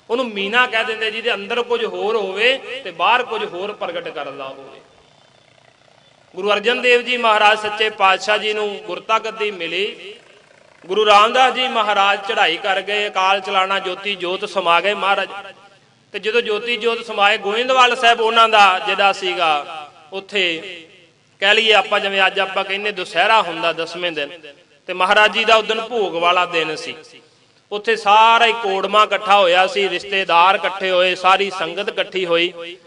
ਉਹਨੂੰ ਮੀਨਾ ਕਹਿ ਦਿੰਦੇ, ਜਿਹਦੇ ਅੰਦਰ ਕੁਝ ਹੋਰ ਹੋਵੇ ਤੇ ਬਾਹਰ ਕੁਝ ਹੋਰ ਪ੍ਰਗਟ ਕਰਦਾ ਹੋਵੇ। ਗੁਰੂ ਅਰਜਨ ਦੇਵ ਜੀ ਮਹਾਰਾਜ ਸੱਚੇ ਪਾਤਸ਼ਾਹ ਜੀ ਨੂੰ ਗੁਰਤਾ ਗੱਦੀ ਮਿਲੀ। ਗੁਰੂ ਰਾਮਦਾਸ ਜੀ ਮਹਾਰਾਜ ਚੜ੍ਹਾਈ ਕਰ ਗਏ, ਅਕਾਲ ਚਲਾਣਾ ਜੋਤੀ ਜੋਤ ਸਮਾ ਗਏ ਮਹਾਰਾਜ। ਤੇ ਜਦੋਂ ਜੋਤੀ ਜੋਤ ਸਮਾਏ, ਗੋਇੰਦਵਾਲ ਸਾਹਿਬ ਉਹਨਾਂ ਦਾ ਜਿਹੜਾ ਸੀਗਾ, ਉੱਥੇ ਕਹਿ ਲਈਏ ਆਪਾਂ ਜਿਵੇਂ ਅੱਜ ਆਪਾਂ ਕਹਿੰਦੇ ਦੁਸਹਿਰਾ ਹੁੰਦਾ 10ਵੇਂ ਦਿਨ, ਤੇ ਮਹਾਰਾਜ ਜੀ ਦਾ ਉਦਣ ਭੋਗ ਵਾਲਾ ਦਿਨ ਸੀ। ਉੱਥੇ ਸਾਰਾ ਹੀ ਕੋੜਮਾ ਇਕੱਠਾ ਹੋਇਆ ਸੀ, ਰਿਸ਼ਤੇਦਾਰ ਇਕੱਠੇ ਹੋਏ, ਸਾਰੀ ਸੰਗਤ ਇਕੱਠੀ ਹੋਈ।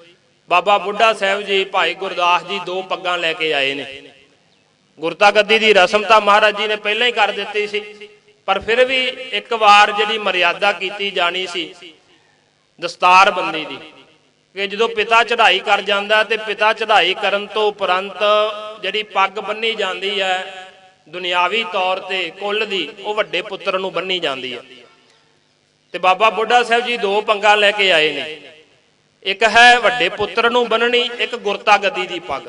ਬਾਬਾ ਬੁੱਢਾ ਸਾਹਿਬ ਜੀ ਭਾਈ ਗੁਰਦਾਸ ਜੀ 2 ਪੱਗਾਂ ਲੈ ਕੇ ਆਏ ਨੇ। ਗੁਰਤਾ ਗੱਦੀ ਦੀ ਰਸਮ ਤਾਂ ਮਹਾਰਾਜ ਜੀ ਨੇ ਪਹਿਲਾਂ ਹੀ ਕਰ ਦਿੱਤੀ ਸੀ, ਪਰ ਫਿਰ ਵੀ ਇੱਕ ਵਾਰ ਜਿਹੜੀ ਮਰਿਆਦਾ ਕੀਤੀ ਜਾਣੀ ਸੀ ਦਸਤਾਰ ਬੰਦੀ ਦੀ, ਕਿ ਜਦੋਂ ਪਿਤਾ ਚੜ੍ਹਾਈ ਕਰ ਜਾਂਦਾ ਤੇ ਪਿਤਾ ਚੜ੍ਹਾਈ ਕਰਨ ਤੋਂ ਉਪਰੰਤ ਜਿਹੜੀ ਪੱਗ ਬੰਨੀ ਜਾਂਦੀ ਹੈ ਦੁਨਿਆਵੀ ਤੌਰ ਤੇ ਕੁੱਲ ਦੀ, ਉਹ ਵੱਡੇ ਪੁੱਤਰ ਨੂੰ ਬੰਨੀ ਜਾਂਦੀ ਹੈ। ਤੇ ਬਾਬਾ ਬੁੱਢਾ ਸਾਹਿਬ ਜੀ 2 ਪੱਗਾਂ ਲੈ ਕੇ ਆਏ ਨੇ, ਇੱਕ ਹੈ ਵੱਡੇ ਪੁੱਤਰ ਨੂੰ ਬੰਨਣੀ, ਇੱਕ ਗੁਰਤਾ ਗੱਦੀ ਦੀ ਪੱਗ।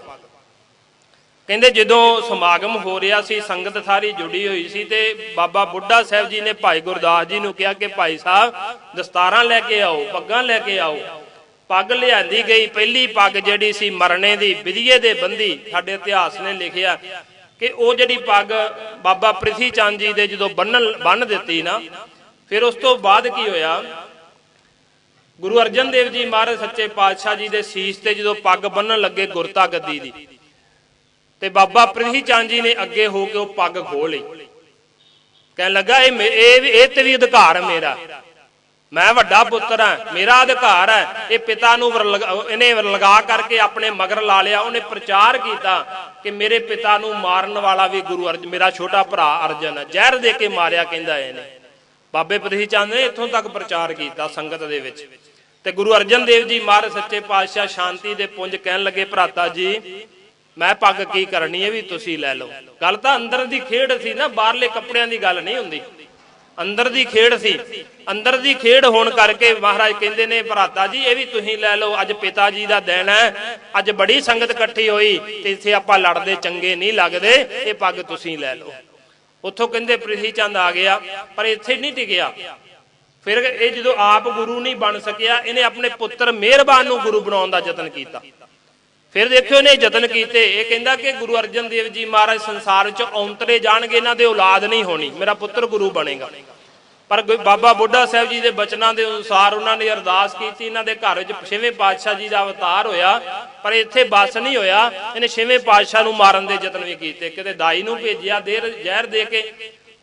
ਕਹਿੰਦੇ ਜਦੋਂ ਸਮਾਗਮ ਹੋ ਰਿਹਾ ਸੀ, ਸੰਗਤ ਸਾਰੀ ਜੁੜੀ ਹੋਈ ਸੀ, ਤੇ ਬਾਬਾ ਬੁੱਢਾ ਸਾਹਿਬ ਜੀ ਨੇ ਭਾਈ ਗੁਰਦਾਸ ਜੀ ਨੂੰ ਕਿਹਾ ਕਿ ਭਾਈ ਸਾਹਿਬ ਦਸਤਾਰਾਂ ਲੈ ਕੇ ਆਓ, ਪੱਗਾਂ ਲੈ ਕੇ ਆਓ। ਪੱਗ ਲਿਆਂਦੀ ਗਈ। ਪਹਿਲੀ ਪੱਗ ਜਿਹੜੀ ਸੀ ਮਰਨੇ ਦੀ ਵਿਧੀਏ ਦੇ ਬੰਦੀ, ਸਾਡੇ ਇਤਿਹਾਸ ਨੇ ਲਿਖਿਆ ਕਿ ਉਹ ਜਿਹੜੀ ਪੱਗ ਬਾਬਾ ਪ੍ਰਿਥੀ ਚੰਦ ਜੀ ਦੇ ਜਦੋਂ ਬੰਨ ਦਿੱਤੀ ਨਾ, ਫਿਰ ਉਸ ਤੋਂ ਬਾਅਦ ਕੀ ਹੋਇਆ, ਗੁਰੂ ਅਰਜਨ ਦੇਵ ਜੀ ਮਹਾਰਾਜ ਸੱਚੇ ਪਾਤਸ਼ਾਹ ਜੀ ਦੇ ਸੀਸ ਤੇ ਜਦੋਂ ਪੱਗ ਬੰਨਣ ਲੱਗੇ ਗੁਰਤਾ ਗੱਦੀ ਦੀ, ਤੇ ਬਾਬਾ ਪ੍ਰਿਥੀ ਚੰਦ ਜੀ ਨੇ ਅੱਗੇ ਹੋ ਕੇ ਉਹ ਪੱਗ ਖੋਹ ਲਈ। ਕਹਿਣ ਲੱਗਾ ਇਹ ਤੇ ਵੀ ਅਧਿਕਾਰ ਮੇਰਾ, ਮੈਂ ਵੱਡਾ ਪੁੱਤਰ ਹਾਂ, ਮੇਰਾ ਅਧਿਕਾਰ ਹੈ। ਇਹ ਪਿਤਾ ਨੂੰ ਇਹਨੇ ਲਗਾ ਕਰਕੇ ਆਪਣੇ ਮਗਰ ਲਾ ਲਿਆ। ਉਹਨੇ ਪ੍ਰਚਾਰ ਕੀਤਾ ਕਿ ਮੇਰੇ ਪਿਤਾ ਨੂੰ ਮਾਰਨ ਵਾਲਾ ਵੀ ਗੁਰੂ ਅਰਜਨ, ਮੇਰਾ ਛੋਟਾ ਭਰਾ ਅਰਜਨ ਹੈ, ਜ਼ਹਿਰ ਦੇ ਕੇ ਮਾਰਿਆ ਕਹਿੰਦਾ ਇਹਨੇ। ਬਾਬੇ ਪ੍ਰਿਥੀ ਚੰਦ ਨੇ ਇੱਥੋਂ ਤੱਕ ਪ੍ਰਚਾਰ ਕੀਤਾ ਸੰਗਤ ਦੇ ਵਿੱਚ। ਤੇ ਗੁਰੂ ਅਰਜਨ ਦੇਵ ਜੀ ਮਹਾਰਾਜ ਸੱਚੇ ਪਾਤਸ਼ਾਹ ਸ਼ਾਂਤੀ ਦੇ ਪੁੰਜ ਕਹਿਣ ਲੱਗੇ, ਭਰਾਤਾ ਜੀ ਮੈਂ ਪੱਗ ਕੀ ਕਰਨੀ ਹੈ, ਵੀ ਤੁਸੀਂ ਲੈ ਲਓ। ਗੱਲ ਤਾਂ ਅੰਦਰ ਦੀ ਖੇਡ ਸੀ ਨਾ, ਬਾਹਰਲੇ ਕੱਪੜਿਆਂ ਦੀ ਗੱਲ ਨਹੀਂ ਹੁੰਦੀ, ਅੰਦਰ ਦੀ ਖੇਡ ਸੀ। ਅੰਦਰ ਦੀ ਖੇਡ ਹੋਣ ਕਰਕੇ ਮਹਾਰਾਜ ਕਹਿੰਦੇ ਨੇ, ਭਰਾਤਾ ਜੀ ਇਹ ਵੀ ਤੁਸੀਂ ਲੈ ਲਓ, ਅੱਜ ਪਿਤਾ ਜੀ ਦਾ ਦਿਨ ਹੈ, ਅੱਜ ਬੜੀ ਸੰਗਤ ਇਕੱਠੀ ਹੋਈ ਤੇ ਇੱਥੇ ਆਪਾਂ ਲੜਦੇ ਚੰਗੇ ਨਹੀਂ ਲੱਗਦੇ, ਇਹ ਪੱਗ ਤੁਸੀਂ ਲੈ ਲਓ। ਉੱਥੋਂ ਕਹਿੰਦੇ ਪ੍ਰਿਥੀ ਚੰਦ ਆ ਗਿਆ, ਪਰ ਇੱਥੇ ਨਹੀਂ ਟਿਕਿਆ। ਫਿਰ ਇਹ ਜਦੋਂ ਆਪ ਗੁਰੂ ਨਹੀਂ ਬਣ ਸਕਿਆ, ਇਹਨੇ ਆਪਣੇ ਪੁੱਤਰ ਮਿਹਰਬਾਨ ਨੂੰ ਗੁਰੂ ਬਣਾਉਣ ਦਾ ਯਤਨ ਕੀਤਾ। ਫਿਰ ਦੇਖਿਓ ਇਹਨੇ ਯਤਨ ਕੀਤੇ। ਇਹ ਕਹਿੰਦਾ ਕਿ ਗੁਰੂ ਅਰਜਨ ਦੇਵ ਜੀ ਮਹਾਰਾਜ ਸੰਸਾਰ 'ਚ ਔਂਤਰੇ ਜਾਣਗੇ, ਇਹਨਾਂ ਦੇ ਔਲਾਦ ਨਹੀਂ ਹੋਣੀ, ਮੇਰਾ ਪੁੱਤਰ ਗੁਰੂ ਬਣੇਗਾ। ਪਰ ਬਾਬਾ ਬੁੱਢਾ ਸਾਹਿਬ ਜੀ ਦੇ ਬਚਨਾਂ ਦੇ ਅਨੁਸਾਰ ਉਹਨਾਂ ਨੇ ਅਰਦਾਸ ਕੀਤੀ, ਇਹਨਾਂ ਦੇ ਘਰ ਵਿੱਚ 6ਵੇਂ ਪਾਤਸ਼ਾਹ ਜੀ ਦਾ ਅਵਤਾਰ ਹੋਇਆ, ਪਰ ਇੱਥੇ ਬਸ ਨਹੀਂ ਹੋਇਆ। ਇਹਨੇ 6ਵੇਂ ਪਾਤਸ਼ਾਹ ਨੂੰ ਮਾਰਨ ਦੇ ਯਤਨ ਵੀ ਕੀਤੇ। ਕਿਤੇ ਦਾਈ ਨੂੰ ਭੇਜਿਆ ਜ਼ਹਿਰ ਦੇ ਕੇ,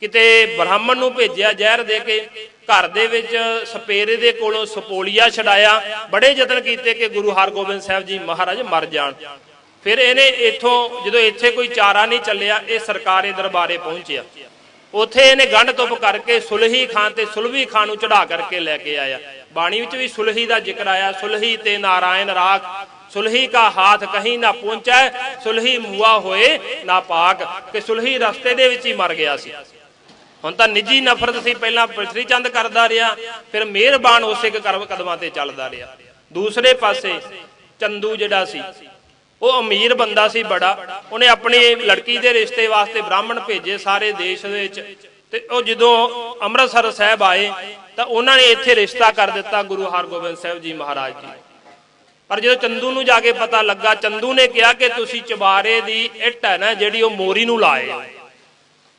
ਕਿਤੇ ਬ੍ਰਾਹਮਣ ਨੂੰ ਭੇਜਿਆ ਜ਼ਹਿਰ ਦੇ ਕੇ, ਘਰ ਦੇ ਵਿੱਚ ਸਪੇਰੇ ਦੇ ਕੋਲੋਂ ਸਪੋਲੀਆ ਛਡਾਇਆ। ਬੜੇ ਯਤਨ ਕੀਤੇ ਕਿ ਗੁਰੂ ਹਰਗੋਬਿੰਦ ਸਾਹਿਬ ਜੀ ਮਹਾਰਾਜ ਮਰ ਜਾਣ। ਫਿਰ ਇਹਨੇ ਇੱਥੋਂ ਜਦੋਂ ਇੱਥੇ ਕੋਈ ਚਾਰਾ ਨਹੀਂ ਚੱਲਿਆ, ਇਹ ਸਰਕਾਰੀ ਦਰਬਾਰੇ ਪਹੁੰਚਿਆ। ਉੱਥੇ ਇਹਨੇ ਗੰਢ ਤੁਪ ਕਰਕੇ ਸੁਲਹੀ ਖਾਨ ਤੇ ਸੁਲਭੀ ਖਾਨ ਨੂੰ ਚੜਾ ਕਰਕੇ ਲੈ ਕੇ ਆਇਆ। ਬਾਣੀ ਵਿੱਚ ਵੀ ਸੁਲਹੀ ਦਾ ਜ਼ਿਕਰ ਆਇਆ, ਸੁਲਹੀ ਤੇ ਨਾਰਾਇਣ ਰਾਖ, ਸੁਲਹੀ ਕਾ ਹਾਥ ਕਹੀਂ ਨਾ ਪਹੁੰਚੈ, ਸੁਲਹੀ ਮੂਆ ਹੋਏ ਨਾ ਪਾਕ। ਕਿ ਸੁਲਹੀ ਰਸਤੇ ਦੇ ਵਿੱਚ ਹੀ ਮਰ ਗਿਆ ਸੀ। ਹੁਣ ਤਾਂ ਨਿੱਜੀ ਨਫ਼ਰਤ ਸੀ, ਪਹਿਲਾਂ ਪ੍ਰਿਥੀ ਚੰਦ ਕਰਦਾ ਰਿਹਾ, ਫਿਰ ਮਿਹਰਬਾਨ ਉਸੇ ਕਦਮਾਂ ਤੇ ਚੱਲਦਾ ਰਿਹਾ। ਦੂਸਰੇ ਪਾਸੇ ਚੰਦੂ ਜਿਹੜਾ ਸੀ, ਉਹ ਅਮੀਰ ਬੰਦਾ ਸੀ ਬੜਾ। ਉਹਨੇ ਆਪਣੀ ਲੜਕੀ ਦੇ ਰਿਸ਼ਤੇ ਵਾਸਤੇ ਬ੍ਰਾਹਮਣ ਭੇਜੇ ਸਾਰੇ ਦੇਸ਼ ਦੇ ਵਿੱਚ, ਤੇ ਉਹ ਜਦੋਂ ਅੰਮ੍ਰਿਤਸਰ ਸਾਹਿਬ ਆਏ ਤਾਂ ਉਹਨਾਂ ਨੇ ਇੱਥੇ ਰਿਸ਼ਤਾ ਕਰ ਦਿੱਤਾ ਗੁਰੂ ਹਰਗੋਬਿੰਦ ਸਾਹਿਬ ਜੀ ਮਹਾਰਾਜ ਜੀ। ਪਰ ਜਦੋਂ ਚੰਦੂ ਨੂੰ ਜਾ ਕੇ ਪਤਾ ਲੱਗਾ, ਚੰਦੂ ਨੇ ਕਿਹਾ ਕਿ ਤੁਸੀਂ ਚੁਬਾਰੇ ਦੀ ਇੱਟ ਹੈ ਨਾ ਜਿਹੜੀ, ਉਹ ਮੋਰੀ ਨੂੰ ਲਾਏ,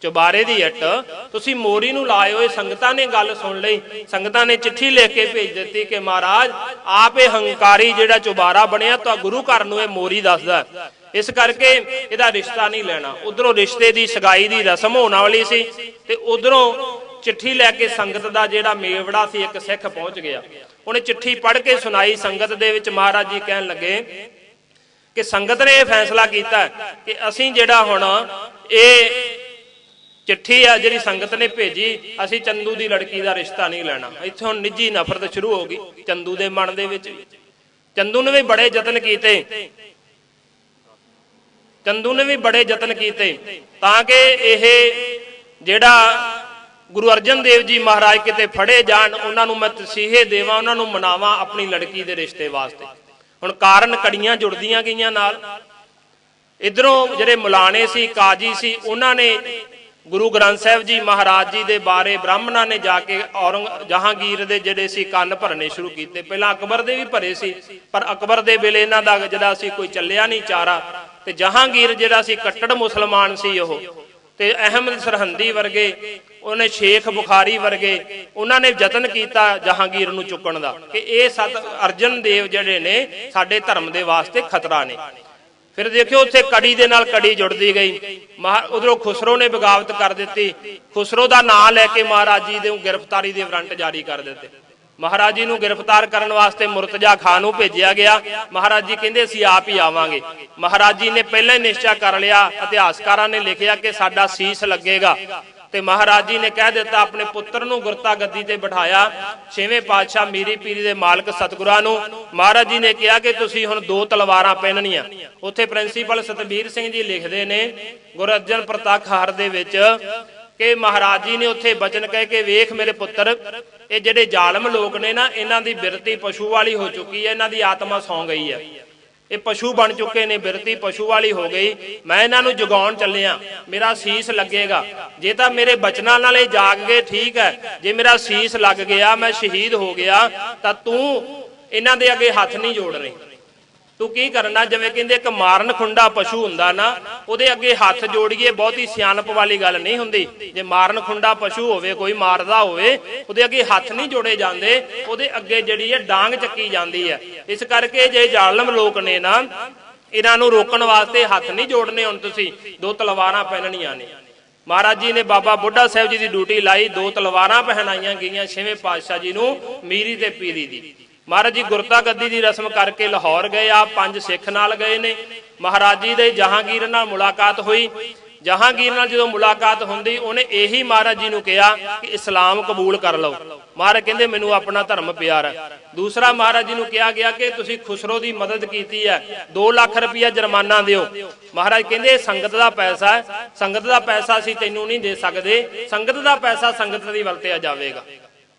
ਚੁਬਾਰੇ ਦੀ ਇੱਟ ਤੁਸੀਂ ਮੋਰੀ ਨੂੰ ਲਾਇਓ। ਇਹ ਸੰਗਤਾਂ ਨੇ ਗੱਲ ਸੁਣ ਲਈ। ਸੰਗਤਾਂ ਨੇ ਚਿੱਠੀ ਲਿਖ ਕੇ ਭੇਜ ਦਿੱਤੀ ਕਿ ਮਹਾਰਾਜ ਆਪ ਇਹ ਹੰਕਾਰੀ ਜਿਹੜਾ ਚੁਬਾਰਾ ਬਣਿਆ ਤਾਂ ਗੁਰੂ ਘਰ ਨੂੰ ਇਹ ਮੋਰੀ ਦੱਸਦਾ, ਇਸ ਕਰਕੇ ਇਹਦਾ ਰਿਸ਼ਤਾ ਨਹੀਂ ਲੈਣਾ। ਉਧਰੋਂ ਰਿਸ਼ਤੇ ਦੀ ਸਗਾਈ ਦੀ ਰਸਮ ਹੋਣ ਵਾਲੀ ਸੀ, ਤੇ ਉਧਰੋਂ ਚਿੱਠੀ ਲੈ ਕੇ ਸੰਗਤ ਦਾ ਜਿਹੜਾ ਮੇਵੜਾ ਸੀ, ਇੱਕ ਸਿੱਖ ਪਹੁੰਚ ਗਿਆ। ਉਹਨੇ ਚਿੱਠੀ ਪੜ੍ਹ ਕੇ ਸੁਣਾਈ ਸੰਗਤ ਦੇ ਵਿੱਚ। ਮਹਾਰਾਜ ਜੀ ਕਹਿਣ ਲੱਗੇ ਕਿ ਸੰਗਤ ਨੇ ਇਹ ਫੈਸਲਾ ਕੀਤਾ ਕਿ ਅਸੀਂ ਜਿਹੜਾ ਹੁਣ ਇਹ ਚਿੱਠੀ ਆ ਜਿਹੜੀ ਸੰਗਤ ਨੇ ਭੇਜੀ, ਅਸੀਂ ਚੰਦੂ ਦੀ ਲੜਕੀ ਦਾ ਰਿਸ਼ਤਾ ਨਹੀਂ ਲੈਣਾ। ਇੱਥੇ ਹੁਣ ਨਿੱਜੀ ਨਫ਼ਰਤ ਸ਼ੁਰੂ ਹੋ ਗਈ ਚੰਦੂ ਦੇ ਮਨ ਦੇ ਵਿੱਚ। ਚੰਦੂ ਨੇ ਵੀ ਬੜੇ ਯਤਨ ਕੀਤੇ, ਚੰਦੂ ਨੇ ਵੀ ਬੜੇ ਯਤਨ ਕੀਤੇ ਤਾਂ ਕਿ ਇਹ ਜਿਹੜਾ ਗੁਰੂ ਅਰਜਨ ਦੇਵ ਜੀ ਮਹਾਰਾਜ ਕਿਤੇ ਫੜੇ ਜਾਣ, ਉਹਨਾਂ ਨੂੰ ਮੈਂ ਤਸੀਹੇ ਦੇਵਾਂ, ਉਹਨਾਂ ਨੂੰ ਮਨਾਵਾਂ ਆਪਣੀ ਲੜਕੀ ਦੇ ਰਿਸ਼ਤੇ ਵਾਸਤੇ। ਹੁਣ ਕਾਰਨ ਕੜੀਆਂ ਜੁੜਦੀਆਂ ਗਈਆਂ ਨਾਲ। ਇਧਰੋਂ ਜਿਹੜੇ ਮੁਲਾਣੇ ਸੀ, ਕਾਜੀ ਸੀ, ਉਹਨਾਂ ਨੇ ਗੁਰੂ ਗ੍ਰੰਥ ਸਾਹਿਬ ਜੀ ਮਹਾਰਾਜ ਜੀ ਦੇ ਬਾਰੇ ਬ੍ਰਾਹਮਣਾਂ ਨੇ ਜਾ ਕੇ ਜਹਾਂਗੀਰ ਦੇ ਜਿਹੜੇ ਸੀ ਕੰਨ ਭਰਨੇ ਸ਼ੁਰੂ ਕੀਤੇ। ਪਹਿਲਾਂ ਅਕਬਰ ਦੇ ਵੀ ਭਰੇ ਸੀ, ਪਰ ਅਕਬਰ ਦੇ ਵੇਲੇ ਇਹਨਾਂ ਦਾ ਜਿਹੜਾ ਸੀ ਕੋਈ ਚੱਲਿਆ ਨਹੀਂ ਚਾਰਾ। ਤੇ ਜਹਾਂਗੀਰ ਜਿਹੜਾ ਸੀ ਕੱਟੜ ਮੁਸਲਮਾਨ ਸੀ ਉਹ, ਤੇ ਅਹਿਮਦ ਸਰਹੰਦੀ ਵਰਗੇ, ਉਹਨੇ ਸ਼ੇਖ ਬੁਖਾਰੀ ਵਰਗੇ, ਉਹਨਾਂ ਨੇ ਯਤਨ ਕੀਤਾ ਜਹਾਂਗੀਰ ਨੂੰ ਚੁੱਕਣ ਦਾ ਕਿ ਇਹ ਸਤ ਅਰਜਨ ਦੇਵ ਜਿਹੜੇ ਨੇ ਸਾਡੇ ਧਰਮ ਦੇ ਵਾਸਤੇ ਖਤਰਾ ਨੇ। ਫਿਰ ਦੇਖਿਓ ਉੱਥੇ ਕੜੀ ਦੇ ਨਾਲ ਕੜੀ ਜੁੜਦੀ ਗਈ। ਉਧਰੋਂ ਖੁਸਰੋ ਨੇ ਬਗਾਵਤ ਕਰ ਦਿੱਤੀ। ਖੁਸਰੋ ਦਾ ਨਾਂ ਲੈ ਕੇ ਮਹਾਰਾਜ ਜੀ ਦੇ ਗ੍ਰਿਫਤਾਰੀ ਦੇ ਵਾਰੰਟ ਜਾਰੀ ਕਰ ਦਿੱਤੇ। ਮਹਾਰਾਜ ਜੀ ਨੂੰ ਗ੍ਰਿਫਤਾਰ ਕਰਨ ਵਾਸਤੇ ਮੁਰਤਜ਼ਾ ਖਾਨ ਨੂੰ ਭੇਜਿਆ ਗਿਆ। ਮਹਾਰਾਜ ਜੀ ਕਹਿੰਦੇ ਅਸੀਂ ਆਪ ਹੀ ਆਵਾਂਗੇ। ਮਹਾਰਾਜ ਜੀ ਨੇ ਪਹਿਲਾਂ ਹੀ ਨਿਸ਼ਚਾ ਕਰ ਲਿਆ, ਇਤਿਹਾਸਕਾਰਾਂ ਨੇ ਲਿਖਿਆ ਕਿ ਸਾਡਾ ਸੀਸ ਲੱਗੇਗਾ। ਤੇ ਮਹਾਰਾਜ ਜੀ ਨੇ ਕਹਿ ਦਿੱਤਾ, ਆਪਣੇ ਪੁੱਤਰ ਨੂੰ ਗੁਰਤਾ ਗੱਦੀ ਤੇ ਬਿਠਾਇਆ। ਛੇਵੇਂ ਪਾਤਸ਼ਾਹ ਮੀਰੀ ਪੀਰੀ ਦੇ ਮਾਲਕ ਸਤਿਗੁਰਾਂ ਨੂੰ ਮਹਾਰਾਜ ਜੀ ਨੇ ਕਿਹਾ ਕਿ ਤੁਸੀਂ ਹੁਣ 2 ਤਲਵਾਰਾਂ ਪਹਿਨਣੀਆਂ। ਉੱਥੇ ਪ੍ਰਿੰਸੀਪਲ ਸਤਬੀਰ ਸਿੰਘ ਜੀ ਲਿਖਦੇ ਨੇ ਗੁਰੂ ਅਰਜਨ ਪ੍ਰਤੱਖ ਹਾਰ ਦੇ ਵਿੱਚ ਕਿ ਮਹਾਰਾਜ ਜੀ ਨੇ ਉੱਥੇ ਬਚਨ ਕਹਿ ਕੇ, ਵੇਖ ਮੇਰੇ ਪੁੱਤਰ, ਇਹ ਜਿਹੜੇ ਜ਼ਾਲਮ ਲੋਕ ਨੇ ਨਾ, ਇਹਨਾਂ ਦੀ ਬਿਰਤੀ ਪਸ਼ੂ ਵਾਲੀ ਹੋ ਚੁੱਕੀ ਹੈ, ਇਹਨਾਂ ਦੀ ਆਤਮਾ ਸੌਂ ਗਈ ਹੈ, ਇਹ ਪਸ਼ੂ ਬਣ ਚੁੱਕੇ ਨੇ, ਬਿਰਤੀ ਪਸ਼ੂ ਵਾਲੀ ਹੋ ਗਈ। ਮੈਂ ਇਹਨਾਂ ਨੂੰ ਜਗਾਉਣ ਚੱਲਿਆ, ਮੇਰਾ ਸੀਸ ਲੱਗੇਗਾ। ਜੇ ਤਾਂ ਮੇਰੇ ਬਚਨਾਂ ਨਾਲ ਇਹ ਜਾਗ ਗਏ ਠੀਕ ਹੈ, ਜੇ ਮੇਰਾ ਸੀਸ ਲੱਗ ਗਿਆ, ਮੈਂ ਸ਼ਹੀਦ ਹੋ ਗਿਆ, ਤਾਂ ਤੂੰ ਇਹਨਾਂ ਦੇ ਅੱਗੇ ਹੱਥ ਨਹੀਂ ਜੋੜ ਰਹੀ। ਤੂੰ ਕੀ ਕਰਨਾ, ਜਿਵੇਂ ਕਹਿੰਦੇ ਇੱਕ ਮਾਰਨ ਖੁੰਡਾ ਪਸ਼ੂ ਹੁੰਦਾ ਨਾ, ਉਹਦੇ ਅੱਗੇ ਹੱਥ ਜੋੜੀਏ, ਬਹੁਤੀ ਸਿਆਣਪ ਵਾਲੀ ਗੱਲ ਨਹੀਂ ਹੁੰਦੀ। ਜੇ ਮਾਰਨ ਖੁੰਡਾ ਪਸ਼ੂ ਹੋਵੇ, ਕੋਈ ਮਾਰਦਾ ਹੋਵੇ, ਉਹਦੇ ਅੱਗੇ ਹੱਥ ਨਹੀਂ ਜੋੜੇ ਜਾਂਦੇ, ਉਹਦੇ ਅੱਗੇ ਜਿਹੜੀ ਹੈ ਡਾਂਗ ਚੱਕੀ ਜਾਂਦੀ ਹੈ। ਇਸ ਕਰਕੇ ਜੇ ਜ਼ਾਲਮ ਲੋਕ ਨੇ ਨਾ, ਇਹਨਾਂ ਨੂੰ ਰੋਕਣ ਵਾਸਤੇ ਹੱਥ ਨਹੀਂ ਜੋੜਨੇ। ਹੁਣ ਤੁਸੀਂ 2 ਤਲਵਾਰਾਂ ਪਹਿਨਣੀਆਂ ਨੇ। ਮਹਾਰਾਜ ਜੀ ਨੇ ਬਾਬਾ ਬੁੱਢਾ ਸਾਹਿਬ ਜੀ ਦੀ ਡਿਊਟੀ ਲਾਈ, 2 ਤਲਵਾਰਾਂ ਪਹਿਨਾਈਆਂ ਗਈਆਂ ਛੇਵੇਂ ਪਾਤਸ਼ਾਹ ਜੀ ਨੂੰ, ਮੀਰੀ ਤੇ ਪੀਰੀ ਦੀ। ਮਹਾਰਾਜ ਜੀ ਗੁਰਤਾ ਗੱਦੀ ਦੀ ਰਸਮ ਕਰਕੇ ਲਾਹੌਰ ਗਏ। ਆਪ 5 ਸਿੱਖ ਨਾਲ ਗਏ ਨੇ। ਮਹਾਰਾਜ ਜੀ ਦੇ ਜਹਾਂਗੀਰ ਨਾਲ ਮੁਲਾਕਾਤ ਹੋਈ। ਜਹਾਂਗੀਰ ਨਾਲ ਜਦੋਂ ਮੁਲਾਕਾਤ ਹੁੰਦੀ, ਉਹਨੇ ਇਹੀ ਮਹਾਰਾਜ ਜੀ ਨੂੰ ਕਿਹਾ ਕਿ ਇਸਲਾਮ ਕਬੂਲ ਕਰ ਲਓ। ਮਹਾਰਾਜ ਕਹਿੰਦੇ ਮੈਨੂੰ ਆਪਣਾ ਧਰਮ ਪਿਆਰਾ। ਦੂਸਰਾ ਮਹਾਰਾਜ ਜੀ ਨੂੰ ਕਿਹਾ ਗਿਆ ਕਿ ਤੁਸੀਂ ਖੁਸਰੋ ਦੀ ਮਦਦ ਕੀਤੀ ਹੈ, 2 ਲੱਖ ਰੁਪਇਆ ਜੁਰਮਾਨਾ ਦਿਓ। ਮਹਾਰਾਜ ਕਹਿੰਦੇ ਸੰਗਤ ਦਾ ਪੈਸਾ ਹੈ, ਸੰਗਤ ਦਾ ਪੈਸਾ ਅਸੀਂ ਤੈਨੂੰ ਨਹੀਂ ਦੇ ਸਕਦੇ, ਸੰਗਤ ਦਾ ਪੈਸਾ ਸੰਗਤ ਦੀ ਵਰਤਿਆ ਜਾਵੇਗਾ।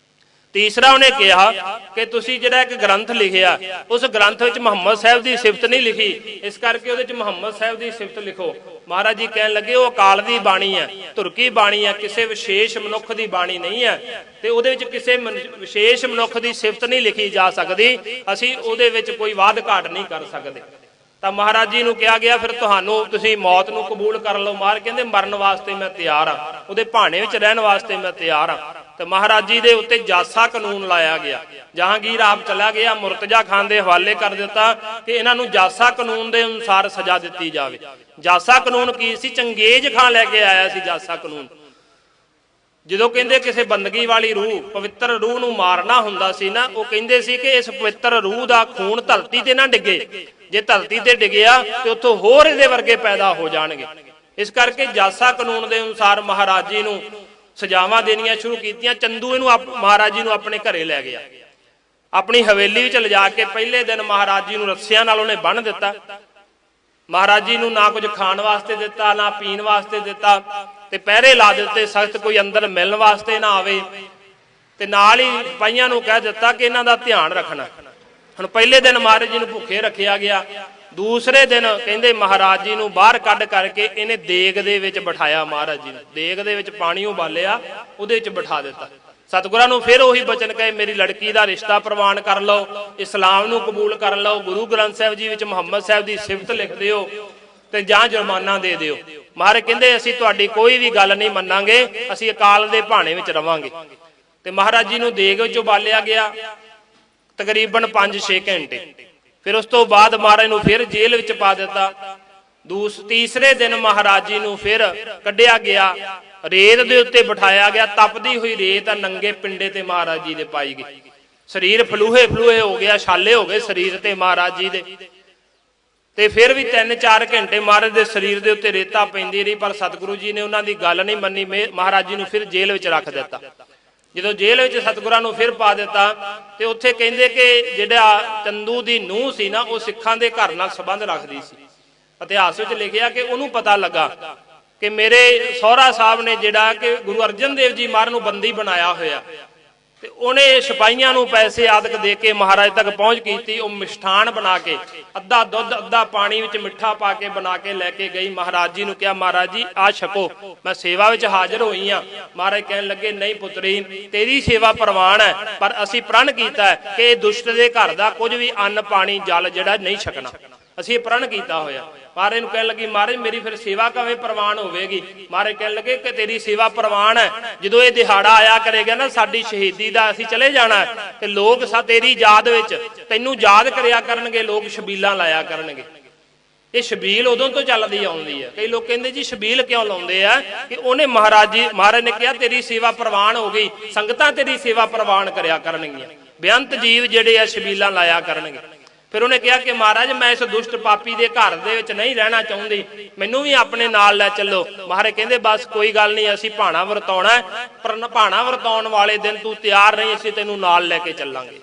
ਤੀਸਰਾ ਉਹਨੇ ਕਿਹਾ ਕਿ ਤੁਸੀਂ ਜਿਹੜਾ ਇੱਕ ਗ੍ਰੰਥ ਲਿਖਿਆ, ਉਸ ਗ੍ਰੰਥ ਵਿੱਚ ਮੁਹੰਮਦ ਸਾਹਿਬ ਦੀ ਸਿਫਤ ਨਹੀਂ ਲਿਖੀ, ਇਸ ਕਰਕੇ ਉਹਦੇ ਵਿੱਚ ਮੁਹੰਮਦ ਸਾਹਿਬ ਦੀ ਸਿਫਤ ਲਿਖੋ। ਮਹਾਰਾਜ ਜੀ ਕਹਿਣ ਲੱਗੇ ਉਹ ਅਕਾਲ ਦੀ ਬਾਣੀ ਹੈ, ਧੁਰਕੀ ਬਾਣੀ ਹੈ, ਕਿਸੇ ਵਿਸ਼ੇਸ਼ ਮਨੁੱਖ ਦੀ ਬਾਣੀ ਨਹੀਂ ਹੈ, ਤੇ ਉਹਦੇ ਵਿੱਚ ਕਿਸੇ ਵਿਸ਼ੇਸ਼ ਮਨੁੱਖ ਦੀ ਸਿਫਤ ਨਹੀਂ ਲਿਖੀ ਜਾ ਸਕਦੀ। ਅਸੀਂ ਉਹਦੇ ਵਿੱਚ ਕੋਈ ਵਾਧ ਘਾਟ ਨਹੀਂ ਕਰ ਸਕਦੇ। ਤਾਂ ਮਹਾਰਾਜ ਜੀ ਨੂੰ ਕਿਹਾ ਗਿਆ ਫਿਰ ਤੁਸੀਂ ਮੌਤ ਨੂੰ ਕਬੂਲ ਕਰ ਲਓ। ਮਹਾਰਾਜ ਕਹਿੰਦੇ ਮਰਨ ਵਾਸਤੇ ਮੈਂ ਤਿਆਰ ਹਾਂ, ਉਹਦੇ ਭਾਣੇ ਵਿੱਚ ਰਹਿਣ ਵਾਸਤੇ ਮੈਂ ਤਿਆਰ ਹਾਂ। ਤੇ ਮਹਾਰਾਜ ਜੀ ਦੇ ਉੱਤੇ ਜਾਸਾ ਕਾਨੂੰਨ ਲਾਇਆ ਗਿਆ। ਜਹਾਂਗੀਰ ਆਪ ਚਲਾ ਗਿਆ, ਮੁਰਤਜ਼ਾ ਖਾਨ ਦੇ ਹਵਾਲੇ ਕਰ ਦਿੱਤਾ ਕਿ ਇਹਨਾਂ ਨੂੰ ਜਾਸਾ ਕਾਨੂੰਨ ਦੇ ਅਨੁਸਾਰ ਸਜ਼ਾ ਦਿੱਤੀ ਜਾਵੇ। ਜਾਸਾ ਕਾਨੂੰਨ ਕੀ ਸੀ? ਚੰਗੇਜ਼ ਖਾਨ ਲੈ ਕੇ ਆਇਆ ਸੀ ਜਾਸਾ ਕਾਨੂੰਨ। ਜਦੋਂ ਕਹਿੰਦੇ ਕਿਸੇ ਬੰਦਗੀ ਵਾਲੀ ਰੂਹ, ਪਵਿੱਤਰ ਰੂਹ ਨੂੰ ਮਾਰਨਾ ਹੁੰਦਾ ਸੀ ਨਾ, ਉਹ ਕਹਿੰਦੇ ਸੀ ਕਿ ਇਸ ਪਵਿੱਤਰ ਰੂਹ ਦਾ ਖੂਨ ਧਰਤੀ ਤੇ ਨਾ ਡਿੱਗੇ, ਜੇ ਧਰਤੀ ਤੇ ਡਿੱਗਿਆ ਤੇ ਉੱਥੋਂ ਹੋਰ ਇਹਦੇ ਵਰਗੇ ਪੈਦਾ ਹੋ ਜਾਣਗੇ। ਇਸ ਕਰਕੇ ਜਾਸਾ ਕਾਨੂੰਨ ਦੇ ਅਨੁਸਾਰ ਮਹਾਰਾਜ ਜੀ ਨੂੰ ਸਜ਼ਾਵਾਂ ਦੇਣੀਆਂ ਸ਼ੁਰੂ ਕੀਤੀਆਂ। ਚੰਦੂ ਇਹਨੂੰ ਮਹਾਰਾਜ ਜੀ ਨੂੰ ਆਪਣੇ ਘਰੇ ਲੈ ਗਿਆ, ਆਪਣੀ ਹਵੇਲੀ ਵਿੱਚ ਲਿਜਾ ਕੇ ਪਹਿਲੇ ਦਿਨ ਮਹਾਰਾਜ ਜੀ ਨੂੰ ਰੱਸਿਆਂ ਨਾਲ ਉਹਨੇ ਬੰਨ੍ਹ ਦਿੱਤਾ। ਮਹਾਰਾਜ ਜੀ ਨੂੰ ਨਾ ਕੁਝ ਖਾਣ ਵਾਸਤੇ ਦਿੱਤਾ, ਨਾ ਪੀਣ ਵਾਸਤੇ ਦਿੱਤਾ, ਤੇ ਪਹਿਰੇ ਲਾ ਦਿੱਤੇ ਸਖਤ, ਕੋਈ ਅੰਦਰ ਮਿਲਣ ਵਾਸਤੇ ਨਾ ਆਵੇ। ਤੇ ਨਾਲ ਹੀ ਪਾਈਆਂ ਨੂੰ ਕਹਿ ਦਿੱਤਾ ਕਿ ਇਹਨਾਂ ਦਾ ਧਿਆਨ ਰੱਖਣਾ। ਹੁਣ ਪਹਿਲੇ ਦਿਨ ਮਹਾਰਾਜ ਜੀ ਨੂੰ ਭੁੱਖੇ ਰੱਖਿਆ ਗਿਆ। ਦੂਸਰੇ ਦਿਨ ਕਹਿੰਦੇ ਮਹਾਰਾਜ ਜੀ ਨੂੰ ਬਾਹਰ ਕੱਢ ਕਰਕੇ ਇਹਨੇ ਦੇਗ ਦੇ ਵਿੱਚ ਬਿਠਾਇਆ। ਮਹਾਰਾਜ ਜੀ ਨੂੰ ਦੇਗ ਦੇ ਵਿੱਚ ਪਾਣੀ ਉਬਾਲਿਆ, ਉਹਦੇ ਵਿੱਚ ਬਿਠਾ ਦਿੱਤਾ। ਸਤਿਗੁਰਾਂ ਨੂੰ ਫਿਰ ਉਹੀ ਬਚਨ ਕਹੇ, ਮੇਰੀ ਲੜਕੀ ਦਾ ਰਿਸ਼ਤਾ ਪ੍ਰਵਾਨ ਕਰ ਲਓ, ਇਸਲਾਮ ਨੂੰ ਕਬੂਲ ਕਰ ਲਓ, ਗੁਰੂ ਗ੍ਰੰਥ ਸਾਹਿਬ ਜੀ ਵਿੱਚ ਮੁਹੰਮਦ ਸਾਹਿਬ ਦੀ ਸਿਫਤ ਲਿਖ ਦਿਓ ਤੇ ਜਾਂ ਜੁਰਮਾਨਾ ਦੇ ਦਿਓ। ਮਹਾਰਾਜ ਕਹਿੰਦੇ ਅਸੀਂ ਤੁਹਾਡੀ ਕੋਈ ਵੀ ਗੱਲ ਨਹੀਂ ਮੰਨਾਂਗੇ, ਅਸੀਂ ਅਕਾਲ ਦੇ ਭਾਣੇ ਵਿੱਚ ਰਵਾਂਗੇ। ਤੇ ਮਹਾਰਾਜ ਜੀ ਨੂੰ ਦੇਗ ਵਿੱਚ ਉਬਾਲਿਆ ਗਿਆ ਤਕਰੀਬਨ 5-6 ਘੰਟੇ। ਫਿਰ ਉਸ ਤੋਂ ਬਾਅਦ ਮਹਾਰਾਜ ਨੂੰ ਫਿਰ ਜੇਲ੍ਹ ਵਿੱਚ ਪਾ ਦਿੱਤਾ। ਤੀਸਰੇ ਦਿਨ ਮਹਾਰਾਜ ਜੀ ਨੂੰ ਫਿਰ ਕੱਢਿਆ ਗਿਆ, ਰੇਤ ਦੇ ਉੱਤੇ ਬਿਠਾਇਆ ਗਿਆ। ਤਪਦੀ ਹੋਈ ਰੇਤ ਨੰਗੇ ਪਿੰਡੇ ਤੇ ਮਹਾਰਾਜ ਜੀ ਦੇ ਪਾਈ ਗਈ। ਸਰੀਰ ਫਲੂਹੇ ਹੋ ਗਿਆ, ਛਾਲੇ ਹੋ ਗਏ ਸਰੀਰ ਤੇ ਮਹਾਰਾਜ ਜੀ ਦੇ। ਤੇ ਫਿਰ ਵੀ 3-4 ਘੰਟੇ ਮਹਾਰਾਜ ਦੇ ਸਰੀਰ ਦੇ ਉੱਤੇ ਰੇਤਾ ਪੈਂਦੀ ਰਹੀ, ਪਰ ਸਤਿਗੁਰੂ ਜੀ ਨੇ ਉਹਨਾਂ ਦੀ ਗੱਲ ਨਹੀਂ ਮੰਨੀ। ਮਹਾਰਾਜ ਜੀ ਨੂੰ ਫਿਰ ਜੇਲ੍ਹ ਵਿੱਚ ਰੱਖ ਦਿੱਤਾ। ਜਦੋਂ ਜੇਲ੍ਹ ਵਿੱਚ ਸਤਿਗੁਰਾਂ ਨੂੰ ਫਿਰ ਪਾ ਦਿੱਤਾ ਤੇ ਉੱਥੇ ਕਹਿੰਦੇ ਕਿ ਜਿਹੜਾ ਚੰਦੂ ਦੀ ਨੂੰਹ ਸੀ ਨਾ, ਉਹ ਸਿੱਖਾਂ ਦੇ ਘਰ ਨਾਲ ਸੰਬੰਧ ਰੱਖਦੀ ਸੀ। ਇਤਿਹਾਸ ਵਿੱਚ ਲਿਖਿਆ ਕਿ ਉਹਨੂੰ ਪਤਾ ਲੱਗਾ ਕਿ ਮੇਰੇ ਸਹੁਰਾ ਸਾਹਿਬ ਨੇ ਜਿਹੜਾ ਕਿ ਗੁਰੂ ਅਰਜਨ ਦੇਵ ਜੀ ਮਹਾਰਾਜ ਨੂੰ ਬੰਦੀ ਬਣਾਇਆ ਹੋਇਆ, ਤੇ ਉਹਨੇ ਸਿਪਾਹੀਆਂ ਨੂੰ ਪੈਸੇ ਆਦਿਕ ਦੇ ਕੇ ਮਹਾਰਾਜ ਤੱਕ ਪਹੁੰਚ ਕੀਤੀ। ਉਹ ਮਿਸ਼ਠਾਨ ਬਣਾ ਕੇ ਅੱਧਾ ਦੁੱਧ ਅੱਧਾ ਪਾਣੀ ਵਿੱਚ ਮਿੱਠਾ ਪਾ ਕੇ ਬਣਾ ਕੇ ਲੈ ਕੇ ਗਈ। ਮਹਾਰਾਜ ਜੀ ਨੂੰ ਕਿਹਾ, ਮਹਾਰਾਜ ਜੀ ਆ ਛਕੋ, ਮੈਂ ਸੇਵਾ ਵਿੱਚ ਹਾਜ਼ਰ ਹੋਈ ਆ। ਮਹਾਰਾਜ ਕਹਿਣ ਲੱਗੇ, ਨਹੀਂ ਪੁੱਤਰੀ, ਤੇਰੀ ਸੇਵਾ ਪ੍ਰਵਾਨ ਹੈ, ਪਰ ਅਸੀਂ ਪ੍ਰਣ ਕੀਤਾ ਹੈ ਕਿ ਦੁਸ਼ਟ ਦੇ ਘਰ ਦਾ ਕੁਝ ਵੀ ਅੰਨ ਪਾਣੀ ਜਲ ਜਿਹੜਾ ਨਹੀਂ ਛਕਣਾ। ਅਸੀਂ ਪ੍ਰਣ ਕੀਤਾ ਹੋਇਆ। ਮਹਾਰਾਜ ਨੂੰ ਕਹਿਣ ਲੱਗੀ, ਮਹਾਰਾਜ ਮੇਰੀ ਫਿਰ ਸੇਵਾ ਕਿਵੇਂ ਪ੍ਰਵਾਨ ਹੋਵੇਗੀ? ਮਹਾਰਾਜ ਕਹਿਣ ਲੱਗੇ ਕਿ ਤੇਰੀ ਸੇਵਾ ਪ੍ਰਵਾਨ ਹੈ, ਜਦੋਂ ਇਹ ਦਿਹਾੜਾ ਆਇਆ ਕਰੇਗਾ ਨਾ ਸਾਡੀ ਸ਼ਹੀਦੀ ਦਾ, ਅਸੀਂ ਚਲੇ ਜਾਣਾ ਤੇ ਲੋਕ ਤੇਰੀ ਯਾਦ ਵਿੱਚ ਤੈਨੂੰ ਯਾਦ ਕਰਿਆ ਕਰਨਗੇ, ਲੋਕ ਛਬੀਲਾਂ ਲਾਇਆ ਕਰਨਗੇ। ਇਹ ਛਬੀਲ ਉਦੋਂ ਤੋਂ ਚੱਲਦੀ ਆਉਂਦੀ ਹੈ। ਕਈ ਲੋਕ ਕਹਿੰਦੇ ਜੀ ਛਬੀਲ ਕਿਉਂ ਲਾਉਂਦੇ ਆ? ਕਿ ਉਹਨੇ ਮਹਾਰਾਜ ਨੇ ਕਿਹਾ ਤੇਰੀ ਸੇਵਾ ਪ੍ਰਵਾਨ ਹੋ ਗਈ, ਸੰਗਤਾਂ ਤੇਰੀ ਸੇਵਾ ਪ੍ਰਵਾਨ ਕਰਿਆ ਕਰਨਗੀਆਂ, ਬੇਅੰਤ ਜੀਵ ਜਿਹੜੇ ਆ ਛਬੀਲਾਂ ਲਾਇਆ ਕਰਨਗੇ। ਫਿਰ ਉਹਨੇ ਕਿਹਾ ਕਿ ਮਹਾਰਾਜ ਮੈਂ ਇਸ ਦੁਸ਼ਟ ਪਾਪੀ ਦੇ ਘਰ ਦੇ ਵਿੱਚ ਨਹੀਂ ਰਹਿਣਾ ਚਾਹੁੰਦੀ, ਮੈਨੂੰ ਵੀ ਆਪਣੇ ਨਾਲ ਲੈ ਚੱਲੋ। ਮਹਾਰਾਜ ਕਹਿੰਦੇ ਬਸ ਕੋਈ ਗੱਲ ਨਹੀਂ, ਅਸੀਂ ਭਾਣਾ ਵਰਤਾਉਣਾ, ਪਰ ਭਾਣਾ ਵਰਤਾਉਣ ਵਾਲੇ ਦਿਨ ਤੂੰ ਤਿਆਰ ਨਹੀਂ, ਅਸੀਂ ਤੈਨੂੰ ਨਾਲ ਲੈ ਕੇ ਚੱਲਾਂਗੇ।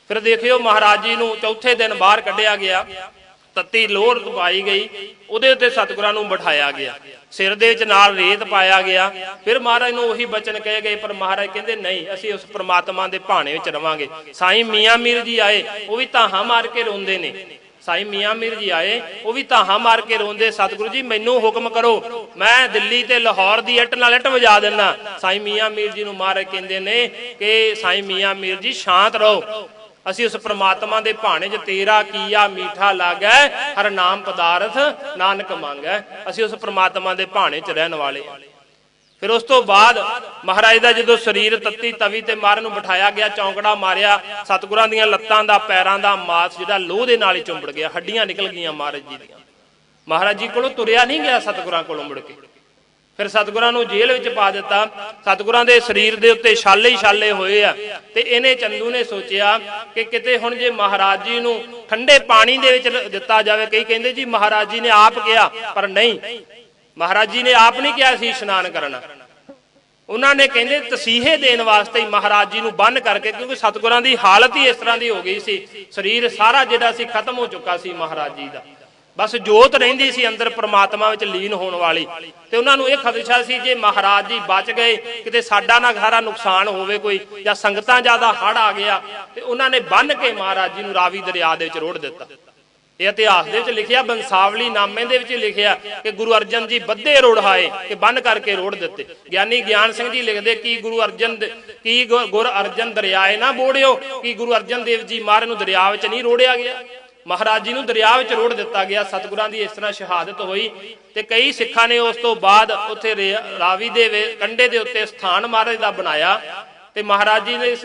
ਫਿਰ ਦੇਖਿਓ ਮਹਾਰਾਜ ਜੀ ਨੂੰ ਚੌਥੇ ਦਿਨ ਬਾਹਰ ਕੱਢਿਆ ਗਿਆ, ਤੱਤੀ ਲੋਹਰ ਪਾਈ ਗਈ, ਉਹਦੇ ਉੱਤੇ ਸਤਿਗੁਰਾਂ ਨੂੰ ਬਿਠਾਇਆ ਗਿਆ, ਸਿਰ ਦੇ ਵਿੱਚ ਨਾਲ ਰੇਤ ਪਾਇਆ ਗਿਆ। ਫਿਰ ਮਹਾਰਾਜ ਨੂੰ ਉਹੀ ਬਚਨ ਕਹੇ ਗਏ, ਪਰ ਮਹਾਰਾਜ ਕਹਿੰਦੇ ਨਹੀਂ, ਅਸੀਂ ਉਸ ਪ੍ਰਮਾਤਮਾ ਦੇ ਭਾਣੇ ਵਿੱਚ ਰਵਾਂਗੇ। ਸਾਈਂ ਮੀਆਂ ਮੀਰ ਜੀ ਆਏ, ਉਹ ਵੀ ਧਾਹਾਂ ਮਾਰ ਕੇ ਰੋਂਦੇ ਨੇ। ਸਾਈਂ ਮੀਆਂ ਮੀਰ ਜੀ ਆਏ, ਉਹ ਵੀ ਧਾਹਾਂ ਮਾਰ ਕੇ ਰੋਂਦੇ, ਸਤਿਗੁਰੂ ਜੀ ਮੈਨੂੰ ਹੁਕਮ ਕਰੋ, ਮੈਂ ਦਿੱਲੀ ਤੇ ਲਾਹੌਰ ਦੀ ਇੱਟ ਨਾਲ ਇੱਟ ਵਜਾ ਦਿੰਦਾ। ਸਾਈਂ ਮੀਆਂ ਮੀਰ ਜੀ ਨੂੰ ਮਹਾਰਾਜ ਕਹਿੰਦੇ ਨੇ ਕਿ ਸਾਈਂ ਮੀਆਂ ਮੀਰ ਜੀ ਸ਼ਾਂਤ ਰਹੋ, ਅਸੀਂ ਉਸ ਪ੍ਰਮਾਤਮਾ ਦੇ ਭਾਣੇ 'ਚ ਤੇਰਾ ਕੀਆ ਮੀਠਾ ਲਾਗੈ, ਹਰ ਨਾਮ ਪਦਾਰਥ ਨਾਨਕ ਮੰਗੈ। ਅਸੀਂ ਉਸ ਪ੍ਰਮਾਤਮਾ ਦੇ ਭਾਣੇ 'ਚ ਰਹਿਣ ਵਾਲੇ। ਫਿਰ ਉਸ ਤੋਂ ਬਾਅਦ ਮਹਾਰਾਜ ਦਾ ਜਦੋਂ ਸਰੀਰ ਤੱਤੀ ਤਵੀ ਤੇ ਮਹਾਰਾਜ ਨੂੰ ਬਿਠਾਇਆ ਗਿਆ, ਚੌਂਕੜਾ ਮਾਰਿਆ, ਸਤਿਗੁਰਾਂ ਦੀਆਂ ਲੱਤਾਂ ਦਾ ਪੈਰਾਂ ਦਾ ਮਾਸ ਜਿਹੜਾ ਲੋਹ ਦੇ ਨਾਲ ਹੀ ਚੁੰਬੜ ਗਿਆ, ਹੱਡੀਆਂ ਨਿਕਲ ਗਈਆਂ ਮਹਾਰਾਜ ਜੀ ਦੀਆਂ। ਮਹਾਰਾਜ ਜੀ ਕੋਲੋਂ ਤੁਰਿਆ ਨਹੀਂ ਗਿਆ ਸਤਿਗੁਰਾਂ ਕੋਲੋਂ ਮੁੜ ਕੇ। ਫਿਰ ਸਤਿਗੁਰਾਂ ਨੂੰ ਜੇਲ੍ਹ ਵਿੱਚ ਪਾ ਦਿੱਤਾ। ਸਤਿਗੁਰਾਂ ਦੇ ਸਰੀਰ ਦੇ ਉੱਤੇ ਛਾਲੇ ਹੀ ਛਾਲੇ ਹੋਏ ਆ। ਤੇ ਇਹਨੇ ਚੰਦੂ ਨੇ ਸੋਚਿਆ ਕਿ ਕਿਤੇ ਹੁਣ ਜੇ ਮਹਾਰਾਜ ਜੀ ਨੂੰ ਠੰਡੇ ਪਾਣੀ ਦੇ ਵਿੱਚ ਦਿੱਤਾ ਜਾਵੇ। ਕਈ ਕਹਿੰਦੇ ਜੀ ਮਹਾਰਾਜ ਜੀ ਨੇ ਆਪ ਕਿਹਾ, ਪਰ ਨਹੀਂ, ਮਹਾਰਾਜ ਜੀ ਨੇ ਆਪ ਨਹੀਂ ਕਿਹਾ ਸੀ ਇਸ਼ਨਾਨ ਕਰਨਾ। ਉਹਨਾਂ ਨੇ ਕਹਿੰਦੇ ਤਸੀਹੇ ਦੇਣ ਵਾਸਤੇ ਹੀ ਮਹਾਰਾਜ ਜੀ ਨੂੰ ਬੰਨ ਕਰਕੇ, ਕਿਉਂਕਿ ਸਤਿਗੁਰਾਂ ਦੀ ਹਾਲਤ ਹੀ ਇਸ ਤਰ੍ਹਾਂ ਦੀ ਹੋ ਗਈ ਸੀ, ਸਰੀਰ ਸਾਰਾ ਜਿਹੜਾ ਸੀ ਖਤਮ ਹੋ ਚੁੱਕਾ ਸੀ ਮਹਾਰਾਜ ਜੀ ਦਾ। ਬਸ ਜੋਤ ਰਹਿੰਦੀ ਸੀ ਅੰਦਰ ਪ੍ਰਮਾਤਮਾ ਵਿੱਚ ਲੀਨ ਹੋਣ ਵਾਲੀ। ਤੇ ਉਹਨਾਂ ਨੂੰ ਇਹ ਖਦਸ਼ਾ ਸੀ ਜੇ ਮਹਾਰਾਜ ਜੀ ਬਚ ਗਏ, ਕਿਤੇ ਸਾਡਾ ਨਾ ਸਾਰਾ ਨੁਕਸਾਨ ਹੋਵੇ ਕੋਈ, ਜਾਂ ਸੰਗਤਾਂ ਜ਼ਿਆਦਾ ਹੜ੍ਹ ਆ ਗਿਆ। ਤੇ ਉਹਨਾਂ ਨੇ ਬੰਨ ਕੇ ਮਹਾਰਾਜ ਜੀ ਨੂੰ ਰਾਵੀ ਦਰਿਆ ਦੇ ਵਿੱਚ ਰੋੜ ਦਿੱਤਾ। ਇਹ ਇਤਿਹਾਸ ਦੇ ਵਿੱਚ ਲਿਖਿਆ, ਬੰਸਾਵਲੀ ਨਾਮੇ ਦੇ ਵਿੱਚ ਲਿਖਿਆ ਕਿ ਗੁਰੂ ਅਰਜਨ ਜੀ ਬੱਧੇ ਰੋੜਾਏ, ਕਿ ਬੰਨ ਕਰਕੇ ਰੋੜ ਦਿੱਤੇ। ਗਿਆਨੀ ਗਿਆਨ ਸਿੰਘ ਜੀ ਲਿਖਦੇ ਕਿ ਗੁਰ ਅਰਜਨ ਦਰਿਆਏ ਨਾ ਬੋੜਿਓ, ਕਿ ਗੁਰੂ ਅਰਜਨ ਦੇਵ ਜੀ ਮਹਾਰਾਜ ਨੂੰ ਦਰਿਆ ਵਿੱਚ ਨਹੀਂ ਰੋੜਿਆ ਗਿਆ, ਮਹਾਰਾਜ ਜੀ ਨੂੰ ਦਰਿਆ ਵਿੱਚ ਰੋੜ ਦਿੱਤਾ ਗਿਆ। ਸਤਿਗੁਰਾਂ ਦੀ ਇਸ ਤਰ੍ਹਾਂ ਸ਼ਹਾਦਤ ਹੋਈ। ਤੇ ਕਈ ਸਿੱਖਾਂ ਨੇ ਉਸ ਤੋਂ ਬਾਅਦ ਉੱਥੇ ਰਾਵੀ ਦੇ ਕੰਢੇ ਦੇ ਉੱਤੇ ਸਥਾਨ ਮਹਾਰਾਜ ਦਾ ਬਣਾਇਆ। ਤੇ ਮਹਾਰਾਜ ਜੀ ਨੇ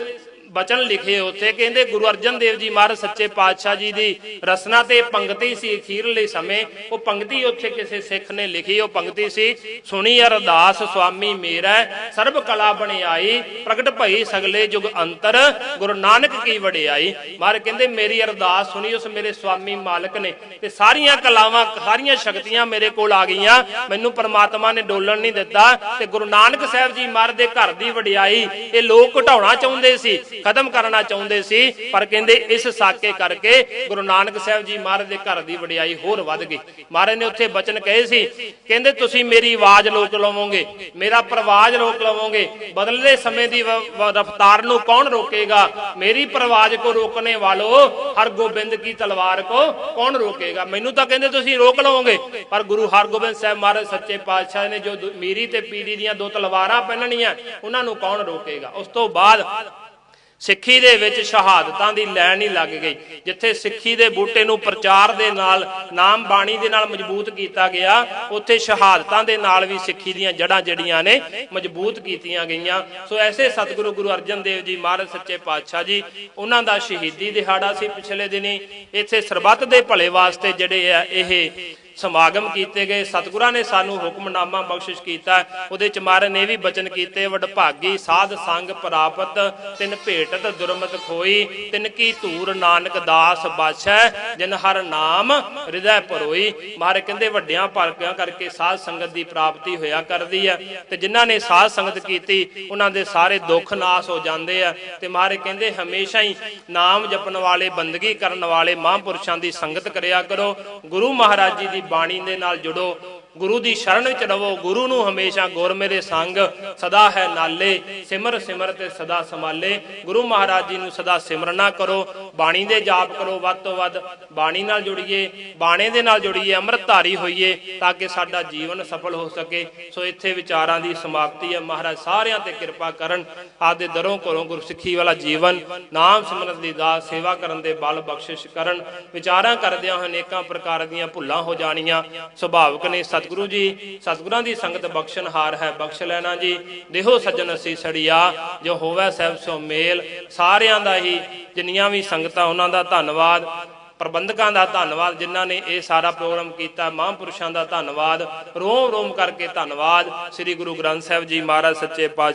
ਬਚਨ ਲਿਖੇ ਉੱਥੇ, ਕਹਿੰਦੇ ਗੁਰੂ ਅਰਜਨ ਦੇਵ ਜੀ ਮਹਾਰਾਜ ਸੱਚੇ ਪਾਤਸ਼ਾਹ ਜੀ ਦੀ ਰਸਨਾ ਤੇ ਪੰਕਤੀ ਸੀ ਅਖੀਰਲੇ ਸਮੇਂ। ਉਹ ਪੰਕਤੀ ਉੱਥੇ ਕਿਸੇ ਸਿੱਖ ਨੇ ਲਿਖੀ, ਉਹ ਪੰਕਤੀ ਸੀ, ਸੁਣੀ ਅਰਦਾਸ ਸੁਆਮੀ ਮੇਰਾ, ਸਰਬ ਕਲਾ ਬਣਾਈ, ਪ੍ਰਗਟ ਭਈ ਸਗਲੇ ਯੁਗ ਅੰਤਰ, ਗੁਰੂ ਨਾਨਕ ਕੀ ਵਡਿਆਈ। ਮਹਾਰਾਜ ਕਹਿੰਦੇ ਮੇਰੀ ਅਰਦਾਸ ਸੁਣੀ ਉਸ ਮੇਰੇ ਸੁਆਮੀ ਮਾਲਕ ਨੇ, ਤੇ ਸਾਰੀਆਂ ਕਲਾਵਾਂ ਸਾਰੀਆਂ ਸ਼ਕਤੀਆਂ ਮੇਰੇ ਕੋਲ ਆ ਗਈਆਂ, ਮੈਨੂੰ ਪਰਮਾਤਮਾ ਨੇ ਡੋਲਣ ਨਹੀਂ ਦਿੱਤਾ। ਤੇ ਗੁਰੂ ਨਾਨਕ ਸਾਹਿਬ ਜੀ ਮਹਾਰਾਜ ਦੇ ਘਰ ਦੀ ਵਡਿਆਈ ਇਹ ਲੋਕ ਘਟਾਉਣਾ ਚਾਹੁੰਦੇ ਸੀ, ਖਤਮ ਕਰਨਾ ਚਾਹੁੰਦੇ ਸੀ, ਪਰ ਕਹਿੰਦੇ ਇਸ ਸਾਕੇ ਕਰਕੇ ਗੁਰੂ ਨਾਨਕ ਸਾਹਿਬ ਜੀ ਮਹਾਰਾਜ ਦੇ ਘਰ ਦੀ ਵਡਿਆਈ ਹੋਰ ਵੱਧ ਗਈ। ਮਹਾਰਾਜ ਨੇ ਉੱਥੇ ਬਚਨ ਕਹੇ ਸੀ, ਕਹਿੰਦੇ ਤੁਸੀਂ ਮੇਰੀ ਆਵਾਜ਼ ਰੋਕ ਲਵੋਗੇ, ਮੇਰਾ ਪ੍ਰਵਾਜ ਰੋਕ ਲਵੋਗੇ, ਬਦਲਦੇ ਸਮੇਂ ਦੀ ਰਫ਼ਤਾਰ ਨੂੰ ਕੌਣ ਰੋਕੇਗਾ, ਮੇਰੀ ਪ੍ਰਵਾਜ ਕੋ ਰੋਕਣੇ ਵਾਲੋ ਹਰਗੋਬਿੰਦ ਕੀ ਤਲਵਾਰ ਕੋ ਕੌਣ ਰੋਕੇਗਾ। ਮੈਨੂੰ ਤਾਂ ਕਹਿੰਦੇ ਤੁਸੀਂ ਰੋਕ ਲਵੋਗੇ, ਪਰ ਗੁਰੂ ਹਰਗੋਬਿੰਦ ਸਾਹਿਬ ਮਹਾਰਾਜ ਸੱਚੇ ਪਾਤਸ਼ਾਹ ਨੇ ਜੋ ਮੀਰੀ ਤੇ ਪੀਰੀ ਦੀਆਂ ਦੋ ਤਲਵਾਰਾਂ ਪਹਿਨਣੀਆਂ, ਉਹਨਾਂ ਨੂੰ ਕੌਣ ਰੋਕੇਗਾ। ਉਸ ਤੋਂ ਬਾਅਦ ਸਿੱਖੀ ਦੇ ਵਿੱਚ ਸ਼ਹਾਦਤਾਂ ਦੀ ਲੈਣ ਹੀ ਲੱਗ ਗਈ। ਜਿੱਥੇ ਸਿੱਖੀ ਦੇ ਬੂਟੇ ਨੂੰ ਪ੍ਰਚਾਰ ਦੇ ਨਾਲ, ਨਾਮ ਬਾਣੀ ਦੇ ਨਾਲ ਮਜ਼ਬੂਤ ਕੀਤਾ ਗਿਆ, ਉੱਥੇ ਸ਼ਹਾਦਤਾਂ ਦੇ ਨਾਲ ਵੀ ਸਿੱਖੀ ਦੀਆਂ ਜੜ੍ਹਾਂ ਜਿਹੜੀਆਂ ਨੇ ਮਜ਼ਬੂਤ ਕੀਤੀਆਂ ਗਈਆਂ। ਸੋ ਐਸੇ ਸਤਿਗੁਰੂ ਗੁਰੂ ਅਰਜਨ ਦੇਵ ਜੀ ਮਹਾਰਾਜ ਸੱਚੇ ਪਾਤਸ਼ਾਹ ਜੀ, ਉਹਨਾਂ ਦਾ ਸ਼ਹੀਦੀ ਦਿਹਾੜਾ ਸੀ ਪਿਛਲੇ ਦਿਨੀ। ਇੱਥੇ ਸਰਬੱਤ ਦੇ ਭਲੇ ਵਾਸਤੇ ਜਿਹੜੇ ਆ ਇਹ ਸਮਾਗਮ ਕੀਤੇ ਗਏ। ਸਤਿਗੁਰਾਂ ਨੇ ਸਾਨੂੰ ਹੁਕਮਨਾਮਾ ਬਖਸ਼ਿਸ਼ ਕੀਤਾ। ਉਹਦੇ ਚ ਮਹਾਰਾਜ ਨੇ ਵੀ ਬਚਨ ਕੀਤੇ, ਵਡਭਾਗੀ ਸਾਧ ਸੰਗ ਪ੍ਰਾਪਤ ਤਿਨ ਭੇਟਤ ਦੁਰਮਤ ਖੋਈ, ਤਿਨ ਕੀ ਧੂਰ ਨਾਨਕ ਦਾਸ ਬਾਛੈ, ਜਿਨ ਹਰ ਨਾਮ ਹਿਰਦੈ ਭਰੋਈ। ਮਹਾਰਾਜ ਕਹਿੰਦੇ ਵੱਡਿਆਂ ਭਾਗਾਂ ਕਰਕੇ ਸਾਧ ਸੰਗਤ ਦੀ ਪ੍ਰਾਪਤੀ ਹੋਇਆ ਕਰਦੀ ਹੈ, ਤੇ ਜਿਨ੍ਹਾਂ ਨੇ ਸਾਧ ਸੰਗਤ ਕੀਤੀ ਉਹਨਾਂ ਦੇ ਸਾਰੇ ਦੁੱਖ ਨਾਸ ਹੋ ਜਾਂਦੇ ਆ। ਤੇ ਮਹਾਰਾਜ ਕਹਿੰਦੇ ਹਮੇਸ਼ਾ ਹੀ ਨਾਮ ਜਪਣ ਵਾਲੇ, ਬੰਦਗੀ ਕਰਨ ਵਾਲੇ ਮਹਾਂਪੁਰਸ਼ਾਂ ਦੀ ਸੰਗਤ ਕਰਿਆ ਕਰੋ। ਗੁਰੂ ਮਹਾਰਾਜ ਜੀ ਦੀ ਬਾਣੀ ਦੇ ਨਾਲ ਜੁੜੋ, ਗੁਰੂ ਦੀ ਸ਼ਰਨ ਵਿੱਚ ਰਹੋ। ਗੁਰੂ ਨੂੰ ਹਮੇਸ਼ਾ ਗੁਰ ਮੇਰੇ ਸੰਗ ਸਦਾ ਹੈ ਨਾਲੇ, ਸਿਮਰ ਸਿਮਰ ਤੇ ਸਦਾ ਸੰਭਾਲੇ। ਗੁਰੂ ਮਹਾਰਾਜ ਜੀ ਨੂੰ ਸਦਾ ਸਿਮਰਨਾ ਕਰੋ, ਬਾਣੀ ਦੇ ਜਾਪ ਕਰੋ, ਵੱਧ ਤੋਂ ਵੱਧ ਬਾਣੀ ਨਾਲ ਜੁੜੀਏ, ਬਾਣੇ ਦੇ ਨਾਲ ਜੁੜੀਏ, ਅੰਮ੍ਰਿਤਧਾਰੀ ਹੋਈਏ ਤਾਂ ਕਿ ਸਾਡਾ ਜੀਵਨ ਸਫਲ ਹੋ ਸਕੇ। ਸੋ ਇੱਥੇ ਵਿਚਾਰਾਂ ਦੀ ਸਮਾਪਤੀ ਹੈ। ਮਹਾਰਾਜ ਸਾਰਿਆਂ ਤੇ ਕਿਰਪਾ ਕਰਨ, ਆਪਦੇ ਦਰੋਂ ਘਰੋਂ ਗੁਰਸਿੱਖੀ ਵਾਲਾ ਜੀਵਨ, ਨਾਮ ਸਿਮਰਨ ਦੀ ਦਾਤ, ਸੇਵਾ ਕਰਨ ਦੇ ਬਲ ਬਖਸ਼ਿਸ਼ ਕਰਨ। ਵਿਚਾਰਾਂ ਕਰਦਿਆਂ ਅਨੇਕਾਂ ਪ੍ਰਕਾਰ ਦੀਆਂ ਭੁੱਲਾਂ ਹੋ ਜਾਣੀਆਂ ਸੁਭਾਵਿਕ ਨੇ। ਸਤਿਗੁਰੂ ਜੀ ਸਤਿਗੁਰਾਂ ਦੀ ਸੰਗਤ ਬਖਸ਼ਣਹਾਰ ਹੈ, ਬਖਸ਼ ਲੈਣਾ ਜੀ। ਦੇਹੋ ਸੱਜਣ ਅਸੀਂ ਸੜੀਆ, ਜੋ ਹੋਵੇ ਸਹਿਬ ਸੋ ਮੇਲ। ਸਾਰਿਆਂ ਦਾ ਹੀ, ਜਿੰਨੀਆਂ ਵੀ ਸੰਗਤਾਂ ਉਹਨਾਂ ਦਾ ਧੰਨਵਾਦ, ਪ੍ਰਬੰਧਕਾਂ ਦਾ ਧੰਨਵਾਦ, ਜਿਨ੍ਹਾਂ ਨੇ ਇਹ ਸਾਰਾ ਪ੍ਰੋਗਰਾਮ ਕੀਤਾ, ਮਹਾਂਪੁਰਸ਼ਾਂ ਦਾ ਧੰਨਵਾਦ, ਰੋਮ ਰੋਮ ਕਰਕੇ ਧੰਨਵਾਦ। ਸ੍ਰੀ ਗੁਰੂ ਗ੍ਰੰਥ ਸਾਹਿਬ ਜੀ ਮਹਾਰਾਜ ਸੱਚੇ ਪਾਤਸ਼ਾਹ।